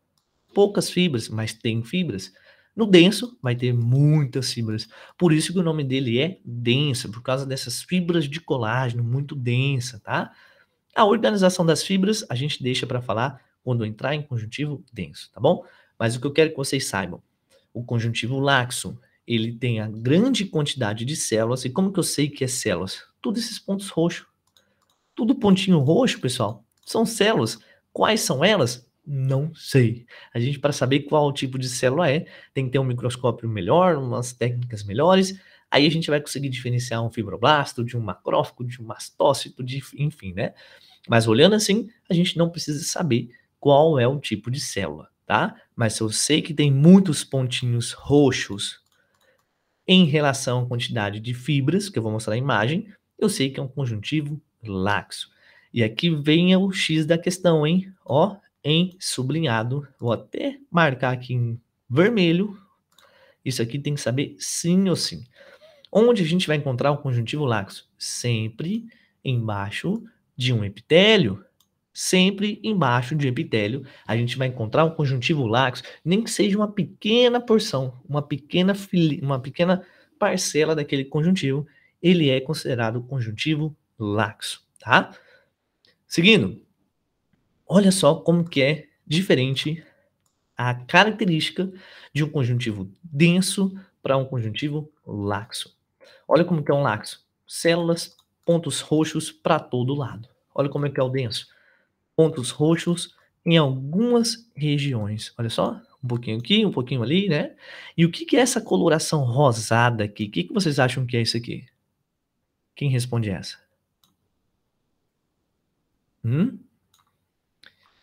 poucas fibras, mas tem fibras. No denso, vai ter muitas fibras. Por isso que o nome dele é denso, por causa dessas fibras de colágeno muito densa, tá? A organização das fibras a gente deixa para falar quando entrar em conjuntivo denso, tá bom? Mas o que eu quero que vocês saibam, o conjuntivo laxo, ele tem a grande quantidade de células. E como que eu sei que é células? Todos esses pontos roxos. Tudo pontinho roxo, pessoal, são células. Quais são elas? Não sei. A gente, para saber qual tipo de célula é, tem que ter um microscópio melhor, umas técnicas melhores. Aí a gente vai conseguir diferenciar um fibroblasto de um macrófago, de um mastócito, enfim, né? Mas olhando assim, a gente não precisa saber qual é o tipo de célula, tá? Mas se eu sei que tem muitos pontinhos roxos em relação à quantidade de fibras, que eu vou mostrar na imagem, eu sei que é um conjuntivo laxo. E aqui vem o X da questão, hein? Ó, em sublinhado. Vou até marcar aqui em vermelho. Isso aqui tem que saber sim ou sim. Onde a gente vai encontrar o conjuntivo laxo? Sempre embaixo de um epitélio. Sempre embaixo de epitélio a gente vai encontrar um conjuntivo laxo, nem que seja uma pequena porção, uma pequena parcela daquele conjuntivo, ele é considerado conjuntivo laxo, tá? Seguindo, olha só como que é diferente a característica de um conjuntivo denso para um conjuntivo laxo. Olha como que é um laxo. Células, pontos roxos para todo lado. Olha como é que é o denso. Pontos roxos em algumas regiões. Olha só, um pouquinho aqui, um pouquinho ali, né? E o que é essa coloração rosada aqui? O que vocês acham que é isso aqui? Quem responde essa?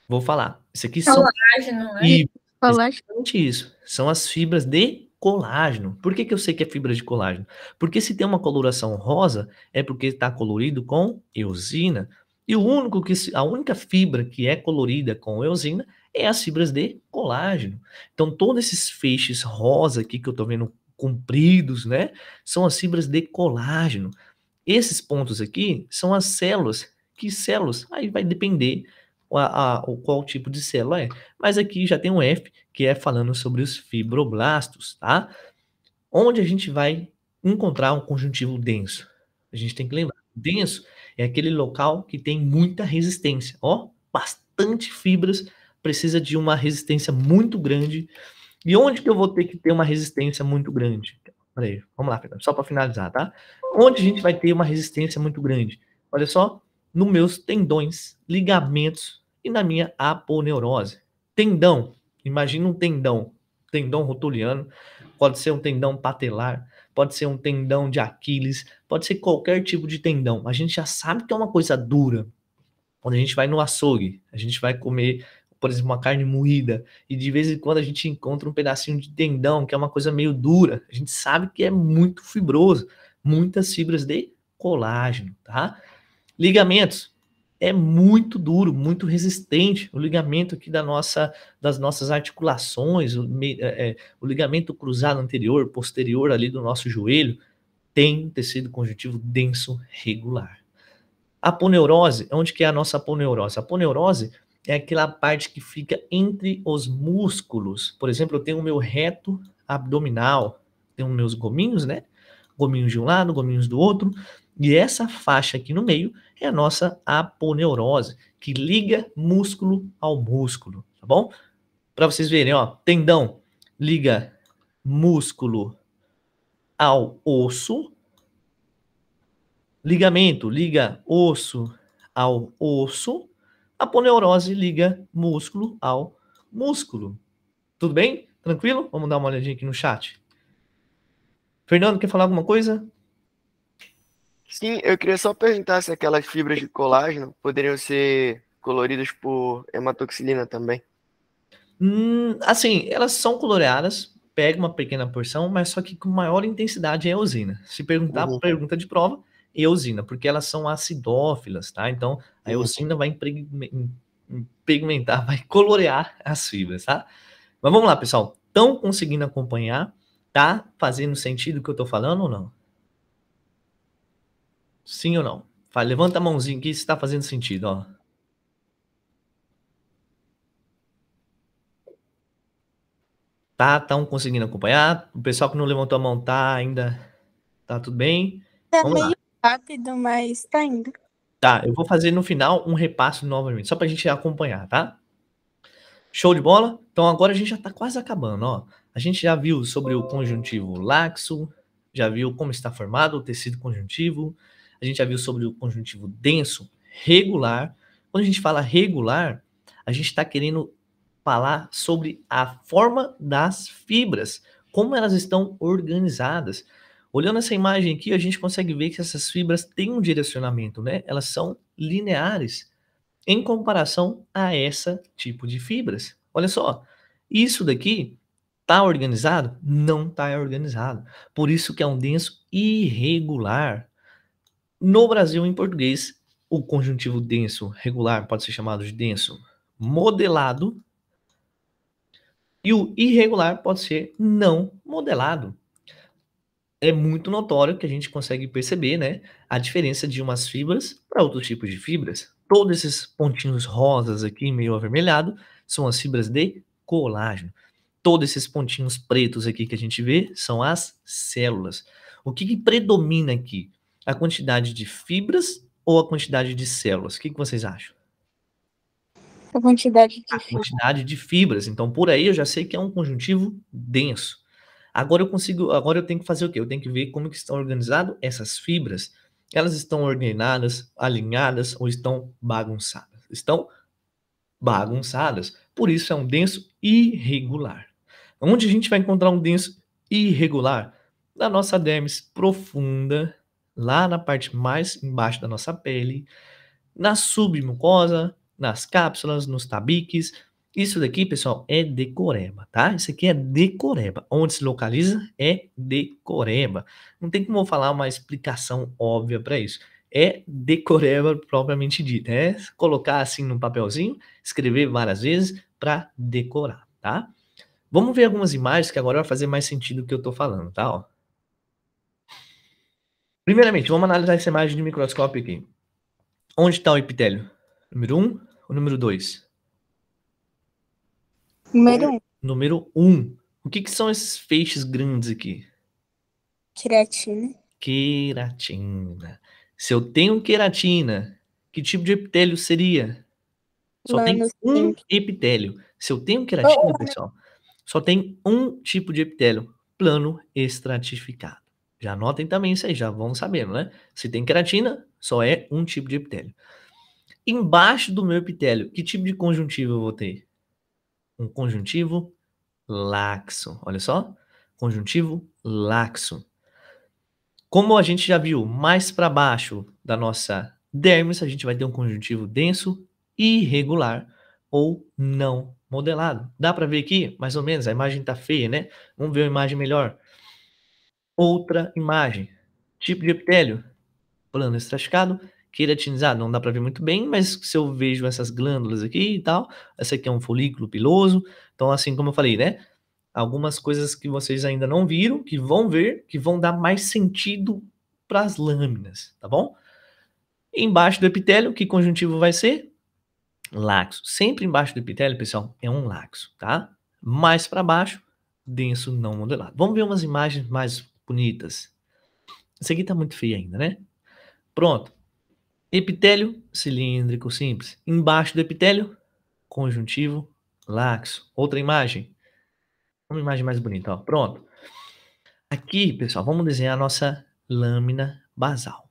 Vou falar. Isso aqui são Colágeno, não é? exatamente isso. São as fibras de colágeno. Por que que eu sei que é fibra de colágeno? Porque se tem uma coloração rosa, é porque está colorido com eosina. E a única fibra que é colorida com eosina é as fibras de colágeno. Então, todos esses feixes rosa aqui que eu estou vendo compridos, né? São as fibras de colágeno. Esses pontos aqui são as células. Que células? Aí vai depender qual tipo de célula é. Mas aqui já tem um F, que é falando sobre os fibroblastos, tá? Onde a gente vai encontrar um conjuntivo denso? A gente tem que lembrar. Denso é aquele local que tem muita resistência. Ó, bastante fibras, precisa de uma resistência muito grande. E onde que eu vou ter que ter uma resistência muito grande? Peraí, vamos lá, só para finalizar, tá? Onde a gente vai ter uma resistência muito grande? Olha só, nos meus tendões, ligamentos e na minha aponeurose. Tendão, imagina um tendão rotuliano, pode ser um tendão patelar, pode ser um tendão de Aquiles, pode ser qualquer tipo de tendão. A gente já sabe que é uma coisa dura. Quando a gente vai no açougue, a gente vai comer, por exemplo, uma carne moída, e de vez em quando a gente encontra um pedacinho de tendão, que é uma coisa meio dura. A gente sabe que é muito fibroso, muitas fibras de colágeno, tá? Ligamentos, é muito duro, muito resistente. O ligamento aqui das nossas articulações, o ligamento cruzado anterior, posterior ali do nosso joelho, tem tecido conjuntivo denso regular. Aponeurose, onde que é a nossa aponeurose? A aponeurose é aquela parte que fica entre os músculos. Por exemplo, eu tenho o meu reto abdominal, tenho meus gominhos, né? Gominhos de um lado, gominhos do outro. E essa faixa aqui no meio é a nossa aponeurose, que liga músculo ao músculo, tá bom? Para vocês verem, ó, tendão liga músculo ao osso, ligamento liga osso ao osso, aponeurose liga músculo ao músculo. Tudo bem? Tranquilo? Vamos dar uma olhadinha aqui no chat. Fernando, quer falar alguma coisa? Sim, eu queria só perguntar se aquelas fibras de colágeno poderiam ser coloridas por hematoxilina também. Assim, elas são coloreadas, pega uma pequena porção, mas só que com maior intensidade é eosina. Se perguntar, pergunta de prova, eosina, porque elas são acidófilas, tá? Então, a eosina vai pigmentar, vai colorear as fibras, tá? Mas vamos lá, pessoal. Estão conseguindo acompanhar? Tá fazendo sentido o que eu tô falando ou não? Sim ou não? Levanta a mãozinha aqui se está fazendo sentido, ó. Estão conseguindo acompanhar? O pessoal que não levantou a mão ainda tá tudo bem? Tá Vamos meio lá. rápido, mas tá indo. Tá, eu vou fazer no final um repasso novamente, só pra gente acompanhar, tá? Show de bola? Então agora a gente já tá quase acabando, ó. A gente já viu sobre o conjuntivo laxo, já viu como está formado o tecido conjuntivo, a gente já viu sobre o conjuntivo denso, regular. Quando a gente fala regular, a gente está querendo falar sobre a forma das fibras, como elas estão organizadas. Olhando essa imagem aqui, a gente consegue ver que essas fibras têm um direcionamento, né? Elas são lineares em comparação a esse tipo de fibras. Olha só, isso daqui está organizado? Não está organizado. Por isso que é um denso irregular. No Brasil, em português, o conjuntivo denso regular pode ser chamado de denso modelado, e o irregular pode ser não modelado. É muito notório que a gente consegue perceber, né, a diferença de umas fibras para outros tipos de fibras. Todos esses pontinhos rosas aqui, meio avermelhado, são as fibras de colágeno. Todos esses pontinhos pretos aqui que a gente vê são as células. O que predomina aqui? A quantidade de fibras ou a quantidade de células? O que vocês acham? A quantidade de A quantidade de fibras. Então, por aí eu já sei que é um conjuntivo denso. Agora eu tenho que fazer o quê? Eu tenho que ver como que estão organizadas essas fibras. Elas estão ordenadas, alinhadas ou estão bagunçadas? Estão bagunçadas. Por isso é um denso irregular. Onde a gente vai encontrar um denso irregular? Na nossa dermis profunda, lá na parte mais embaixo da nossa pele, na submucosa, nas cápsulas, nos tabiques. Isso daqui, pessoal, é decoreba, tá? Isso aqui é decoreba. Onde se localiza é decoreba. Não tem como eu falar uma explicação óbvia para isso. É decoreba propriamente dita. É colocar assim no papelzinho, escrever várias vezes para decorar, tá? Vamos ver algumas imagens que agora vai fazer mais sentido o que eu tô falando, tá? Ó. Primeiramente, vamos analisar essa imagem de microscópio aqui. Onde está o epitélio? Número 1 ou número 2? Número 1, Número 1. O que são esses feixes grandes aqui? queratina. Queratina. Se eu tenho queratina, que tipo de epitélio seria? Só tem Plano um simples. epitélio. Se eu tenho queratina, pessoal, só tem um tipo de epitélio, plano estratificado. Já anotem também isso aí, já vão sabendo, né? Se tem queratina, só é um tipo de epitélio. Embaixo do meu epitélio, que tipo de conjuntivo eu vou ter? Um conjuntivo laxo. Olha só, conjuntivo laxo. Como a gente já viu, mais para baixo da nossa dermis, a gente vai ter um conjuntivo denso, irregular ou não modelado. Dá para ver aqui, mais ou menos, a imagem está feia, né? Vamos ver uma imagem melhor. Outra imagem. Tipo de epitélio, plano estratificado, queratinizado. Não dá para ver muito bem, mas se eu vejo essas glândulas aqui e tal, essa aqui é um folículo piloso. Então, assim como eu falei, né? Algumas coisas que vocês ainda não viram, que vão ver, que vão dar mais sentido para as lâminas, tá bom? Embaixo do epitélio, que conjuntivo vai ser? Laxo. Sempre embaixo do epitélio, pessoal, é um laxo, tá? Mais para baixo, denso não modelado. Vamos ver umas imagens mais bonitas. Essa aqui tá muito feia ainda, né? Pronto. Epitélio cilíndrico simples. Embaixo do epitélio, conjuntivo laxo. Outra imagem. Uma imagem mais bonita, ó. Pronto. Aqui, pessoal, vamos desenhar a nossa lâmina basal.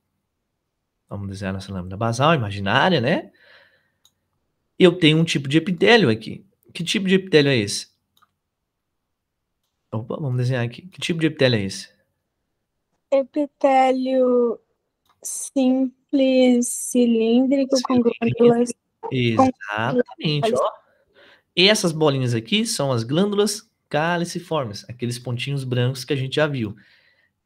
Vamos desenhar a nossa lâmina basal imaginária, né? Eu tenho um tipo de epitélio aqui. Que tipo de epitélio é esse? Opa, vamos desenhar aqui. Que tipo de epitélio é esse? Epitélio simples, cilíndrico, com glândulas. Exatamente, ó. E essas bolinhas aqui são as glândulas caliciformes, aqueles pontinhos brancos que a gente já viu.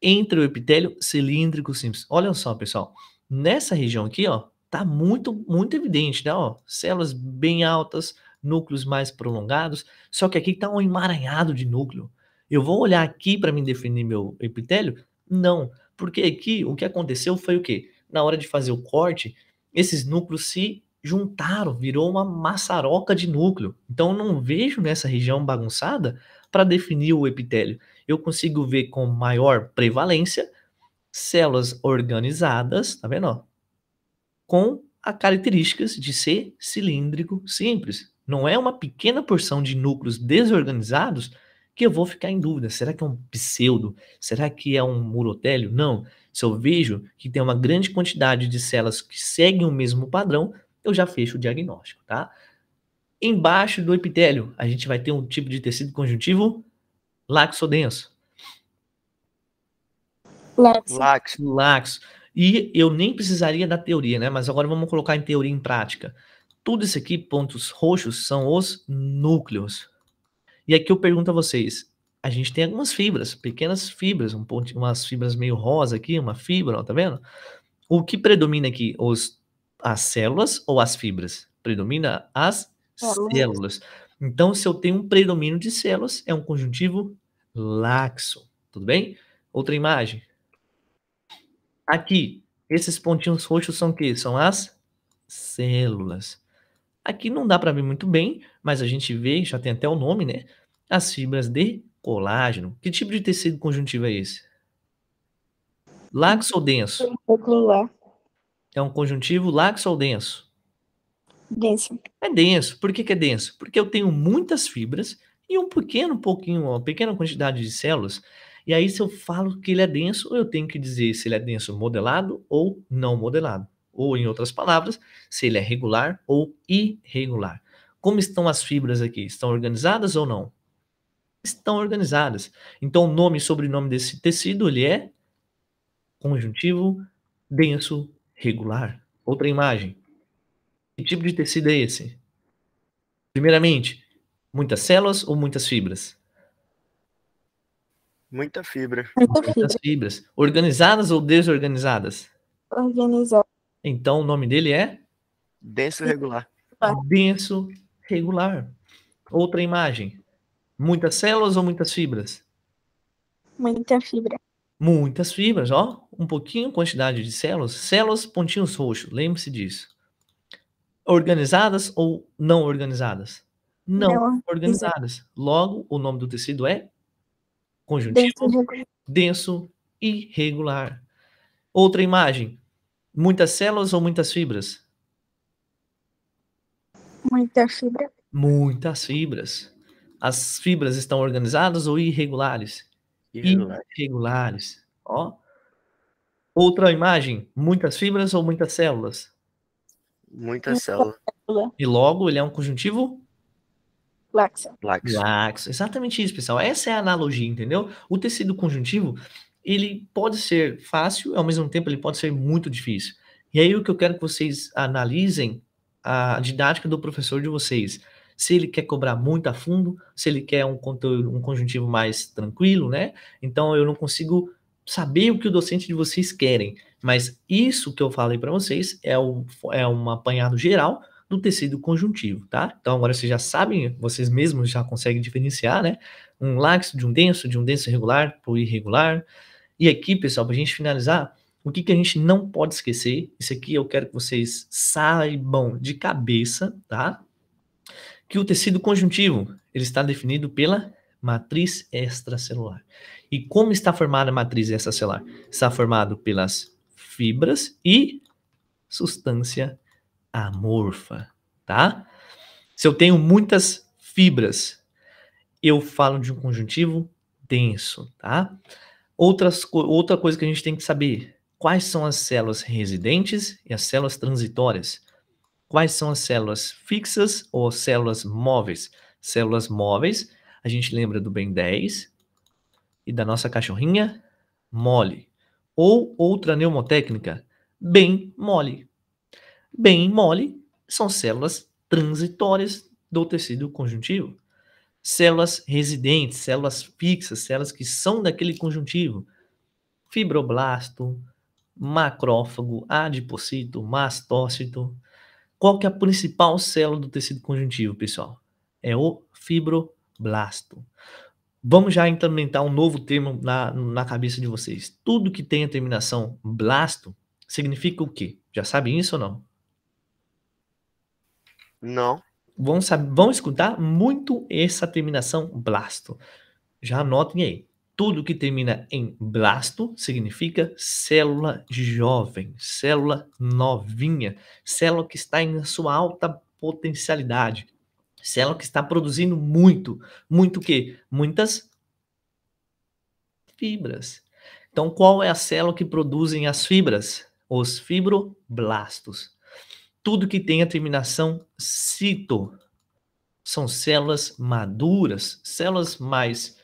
Entre o epitélio cilíndrico simples. Olha só, pessoal. Nessa região aqui, ó, tá muito evidente, né? Ó, células bem altas, núcleos mais prolongados. Só que aqui tá um emaranhado de núcleo. Eu vou olhar aqui para me definir meu epitélio? Não, porque aqui o que aconteceu foi o quê? Na hora de fazer o corte, esses núcleos se juntaram, virou uma maçaroca de núcleo. Então eu não vejo nessa região bagunçada para definir o epitélio. Eu consigo ver com maior prevalência células organizadas, tá vendo? Ó? Com as características de ser cilíndrico simples. Não é uma pequena porção de núcleos desorganizados que eu vou ficar em dúvida. Será que é um pseudo? Será que é um urotélio? Não. Se eu vejo que tem uma grande quantidade de células que seguem o mesmo padrão, eu já fecho o diagnóstico, tá? Embaixo do epitélio, a gente vai ter um tipo de tecido conjuntivo laxodenso. Laxo. Laxo. E eu nem precisaria da teoria, né? Mas agora vamos colocar em teoria em prática. Tudo isso aqui, pontos roxos, são os núcleos. E aqui eu pergunto a vocês, a gente tem algumas fibras, pequenas fibras, umas fibras meio rosa aqui, uma fibra, ó, tá vendo? O que predomina aqui, as células ou as fibras? Predomina as células. Então, se eu tenho um predomínio de células, é um conjuntivo laxo, tudo bem? Outra imagem. Aqui, esses pontinhos roxos são o quê? São as células. Aqui não dá para ver muito bem, mas a gente vê, já tem até o nome, né? As fibras de colágeno. Que tipo de tecido conjuntivo é esse? Laxo ou denso? Circular. É um conjuntivo laxo ou denso? Denso. É denso. Por que é denso? Porque eu tenho muitas fibras e uma pequena quantidade de células. E aí, se eu falo que ele é denso, eu tenho que dizer se ele é denso modelado ou não modelado. Ou, em outras palavras, se ele é regular ou irregular. Como estão as fibras aqui? Estão organizadas ou não? Estão organizadas. Então, o nome e sobrenome desse tecido, ele é conjuntivo denso regular. Outra imagem. Que tipo de tecido é esse? Primeiramente, muitas células ou muitas fibras? Muita fibra. Muita Muitas fibra. fibras. Organizadas ou desorganizadas? Organizada. Então, o nome dele é Denso regular. denso regular. Outra imagem. Muitas células ou muitas fibras? Muita fibra. Muitas fibras, ó. Um pouquinho quantidade de células. Células, pontinhos roxos. Lembre-se disso. Organizadas ou não organizadas? Não Não organizadas. Logo, o nome do tecido é denso conjuntivo regular. denso irregular. Outra imagem. Muitas células ou muitas fibras? Muita fibra. Muitas fibras. As fibras estão organizadas ou irregulares? Irregular. Irregulares. Ó. Outra imagem. Muitas fibras ou muitas células? Muita célula. E logo, ele é um conjuntivo Laxa. Laxo. laxo. Exatamente isso, pessoal. Essa é a analogia, entendeu? O tecido conjuntivo, ele pode ser fácil, ao mesmo tempo ele pode ser muito difícil. E aí o que eu quero que vocês analisem a didática do professor de vocês. Se ele quer cobrar muito a fundo, se ele quer um conteúdo, um conjuntivo mais tranquilo, né? Então eu não consigo saber o que o docente de vocês querem. Mas isso que eu falei para vocês é um apanhado geral do tecido conjuntivo, tá? Então agora vocês já sabem, vocês mesmos já conseguem diferenciar, né? Um laxo de um denso irregular por irregular. E aqui, pessoal, para a gente finalizar, o que a gente não pode esquecer, isso aqui eu quero que vocês saibam de cabeça, tá? Que o tecido conjuntivo, ele está definido pela matriz extracelular. E como está formada a matriz extracelular? Está formado pelas fibras e substância amorfa, tá? Se eu tenho muitas fibras, eu falo de um conjuntivo denso, tá? Outra coisa que a gente tem que saber, quais são as células residentes e as células transitórias? Quais são as células fixas ou células móveis? Células móveis, a gente lembra do Ben 10 e da nossa cachorrinha Molly. Ou outra mnemotécnica, bem mole. Bem mole são células transitórias do tecido conjuntivo. Células residentes, células fixas, células que são daquele conjuntivo. Fibroblasto, macrófago, adipocito, mastócito. Qual que é a principal célula do tecido conjuntivo, pessoal? É o fibroblasto. Vamos já implementar um novo termo na cabeça de vocês. Tudo que tem a terminação blasto significa o quê? Já sabem isso ou não? Não. Vão escutar muito essa terminação blasto. Já anotem aí. Tudo que termina em blasto significa célula jovem, célula novinha, célula que está em sua alta potencialidade, célula que está produzindo muito o quê? Muitas fibras. Então, qual é a célula que produzem as fibras? Os fibroblastos. Tudo que tem a terminação cito são células maduras, células mais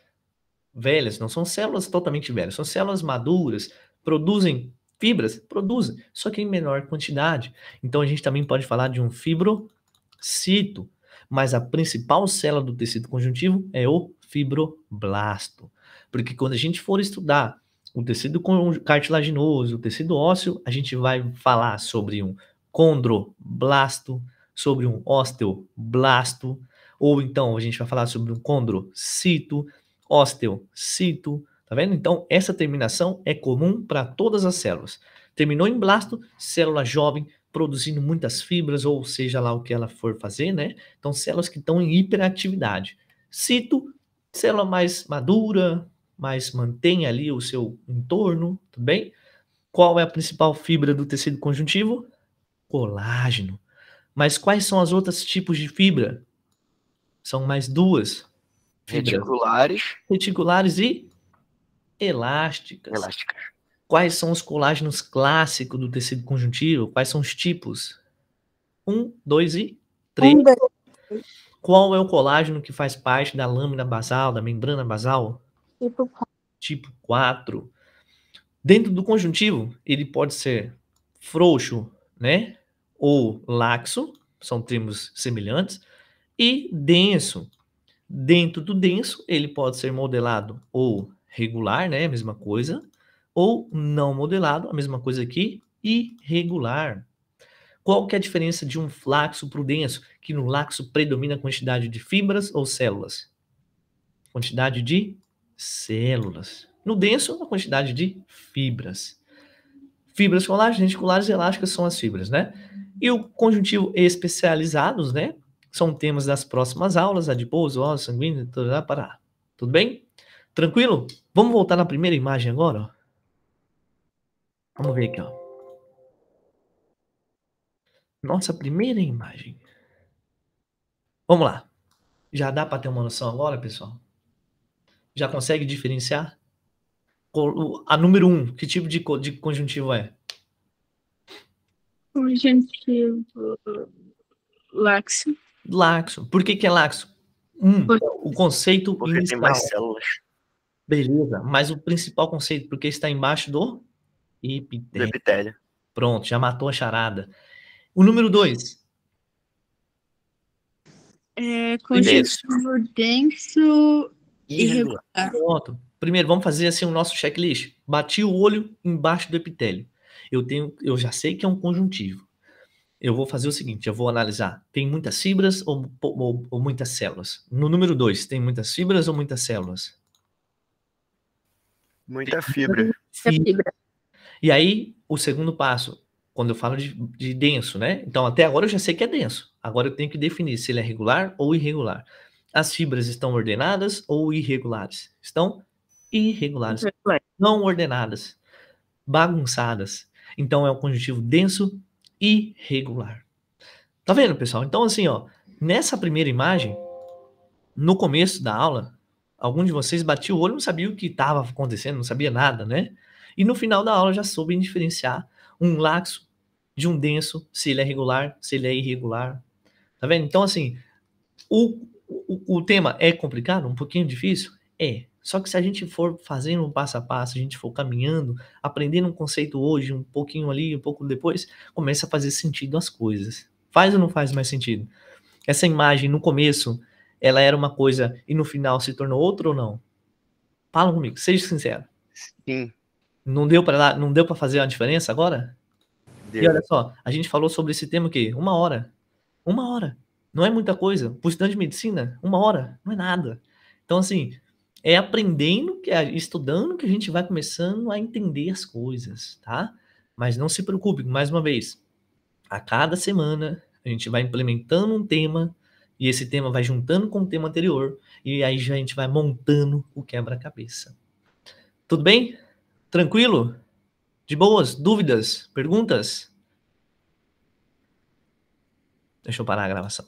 velhas, não são células totalmente velhas, são células maduras, produzem fibras, produzem, só que em menor quantidade. Então a gente também pode falar de um fibrocito, mas a principal célula do tecido conjuntivo é o fibroblasto. Porque quando a gente for estudar o tecido cartilaginoso, o tecido ósseo, a gente vai falar sobre um condroblasto, sobre um osteoblasto, ou então a gente vai falar sobre um condrocito, osteocito, tá vendo? Então, essa terminação é comum para todas as células. Terminou em blasto, célula jovem, produzindo muitas fibras, ou seja lá o que ela for fazer, né? Então, células que estão em hiperatividade. Cito, célula mais madura, mas mantém ali o seu entorno, tudo bem? Qual é a principal fibra do tecido conjuntivo? Colágeno. Mas quais são as outras tipos de fibra? São mais duas. Fibras Reticulares. reticulares e elásticas. Elásticas. Quais são os colágenos clássicos do tecido conjuntivo? Quais são os tipos? 1, 2 e 3. Qual é o colágeno que faz parte da lâmina basal, da membrana basal? Tipo 4. Dentro do conjuntivo, ele pode ser frouxo, né? Ou laxo, são termos semelhantes, e denso. Dentro do denso, ele pode ser modelado ou regular, né, a mesma coisa, ou não modelado, a mesma coisa aqui, irregular. Qual que é a diferença de um laxo para o denso? Que no laxo predomina a quantidade de fibras ou células? Quantidade de células. No denso, a quantidade de fibras. Fibras colágenas, reticulares e elásticas são as fibras, né? E o conjuntivo especializados, né? São temas das próximas aulas, adiposo, ósseo, sanguíneo, pará. Tudo bem? Tranquilo? Vamos voltar na primeira imagem agora, ó. Vamos ver aqui, ó. Nossa primeira imagem. Vamos lá. Já dá para ter uma noção agora, pessoal? Já consegue diferenciar? A número 1, que tipo de conjuntivo é? Conjuntivo laxo. Laxo. Por que é laxo? O conceito Porque inicial. tem mais células. Beleza, mas o principal conceito, porque está embaixo do Do epitélio. epitélio. Pronto, já matou a charada. O número 2. Conjuntivo denso Irregular. Pronto. Primeiro, vamos fazer assim o nosso checklist. Bati o olho embaixo do epitélio. Eu já sei que é um conjuntivo. Eu vou fazer o seguinte, eu vou analisar. Tem muitas fibras ou muitas células? No número 2, tem muitas fibras ou muitas células? Muita fibra. fibra. E aí, o segundo passo, quando eu falo de denso, né? Então, até agora eu já sei que é denso. Agora eu tenho que definir se ele é regular ou irregular. As fibras estão ordenadas ou irregulares? Estão irregulares. Não ordenadas. Bagunçadas. Então, é um conjuntivo denso irregular. Tá vendo, pessoal? Então, assim, ó, nessa primeira imagem, no começo da aula, algum de vocês batia o olho e não sabia o que estava acontecendo, não sabia nada, né? E no final da aula já soube diferenciar um laxo de um denso, se ele é regular, se ele é irregular. Tá vendo? Então, assim, o tema é complicado, um pouquinho difícil? É. Só que se a gente for fazendo um passo a passo, a gente for caminhando, aprendendo um conceito hoje, um pouquinho ali, um pouco depois, começa a fazer sentido as coisas. Faz ou não faz mais sentido? Essa imagem, no começo, ela era uma coisa e no final se tornou outra ou não? Fala comigo, seja sincero. Sim. Não deu para fazer a diferença agora? Deu. E olha só, a gente falou sobre esse tema o quê? 1 hora. 1 hora. Não é muita coisa. Para o estudante de medicina, 1 hora não é nada. Então, assim, é aprendendo, estudando que a gente vai começando a entender as coisas, tá? Mas não se preocupe, mais uma vez, a cada semana a gente vai implementando um tema e esse tema vai juntando com o tema anterior e aí já a gente vai montando o quebra-cabeça. Tudo bem? Tranquilo? De boas? Dúvidas? Perguntas? Deixa eu parar a gravação.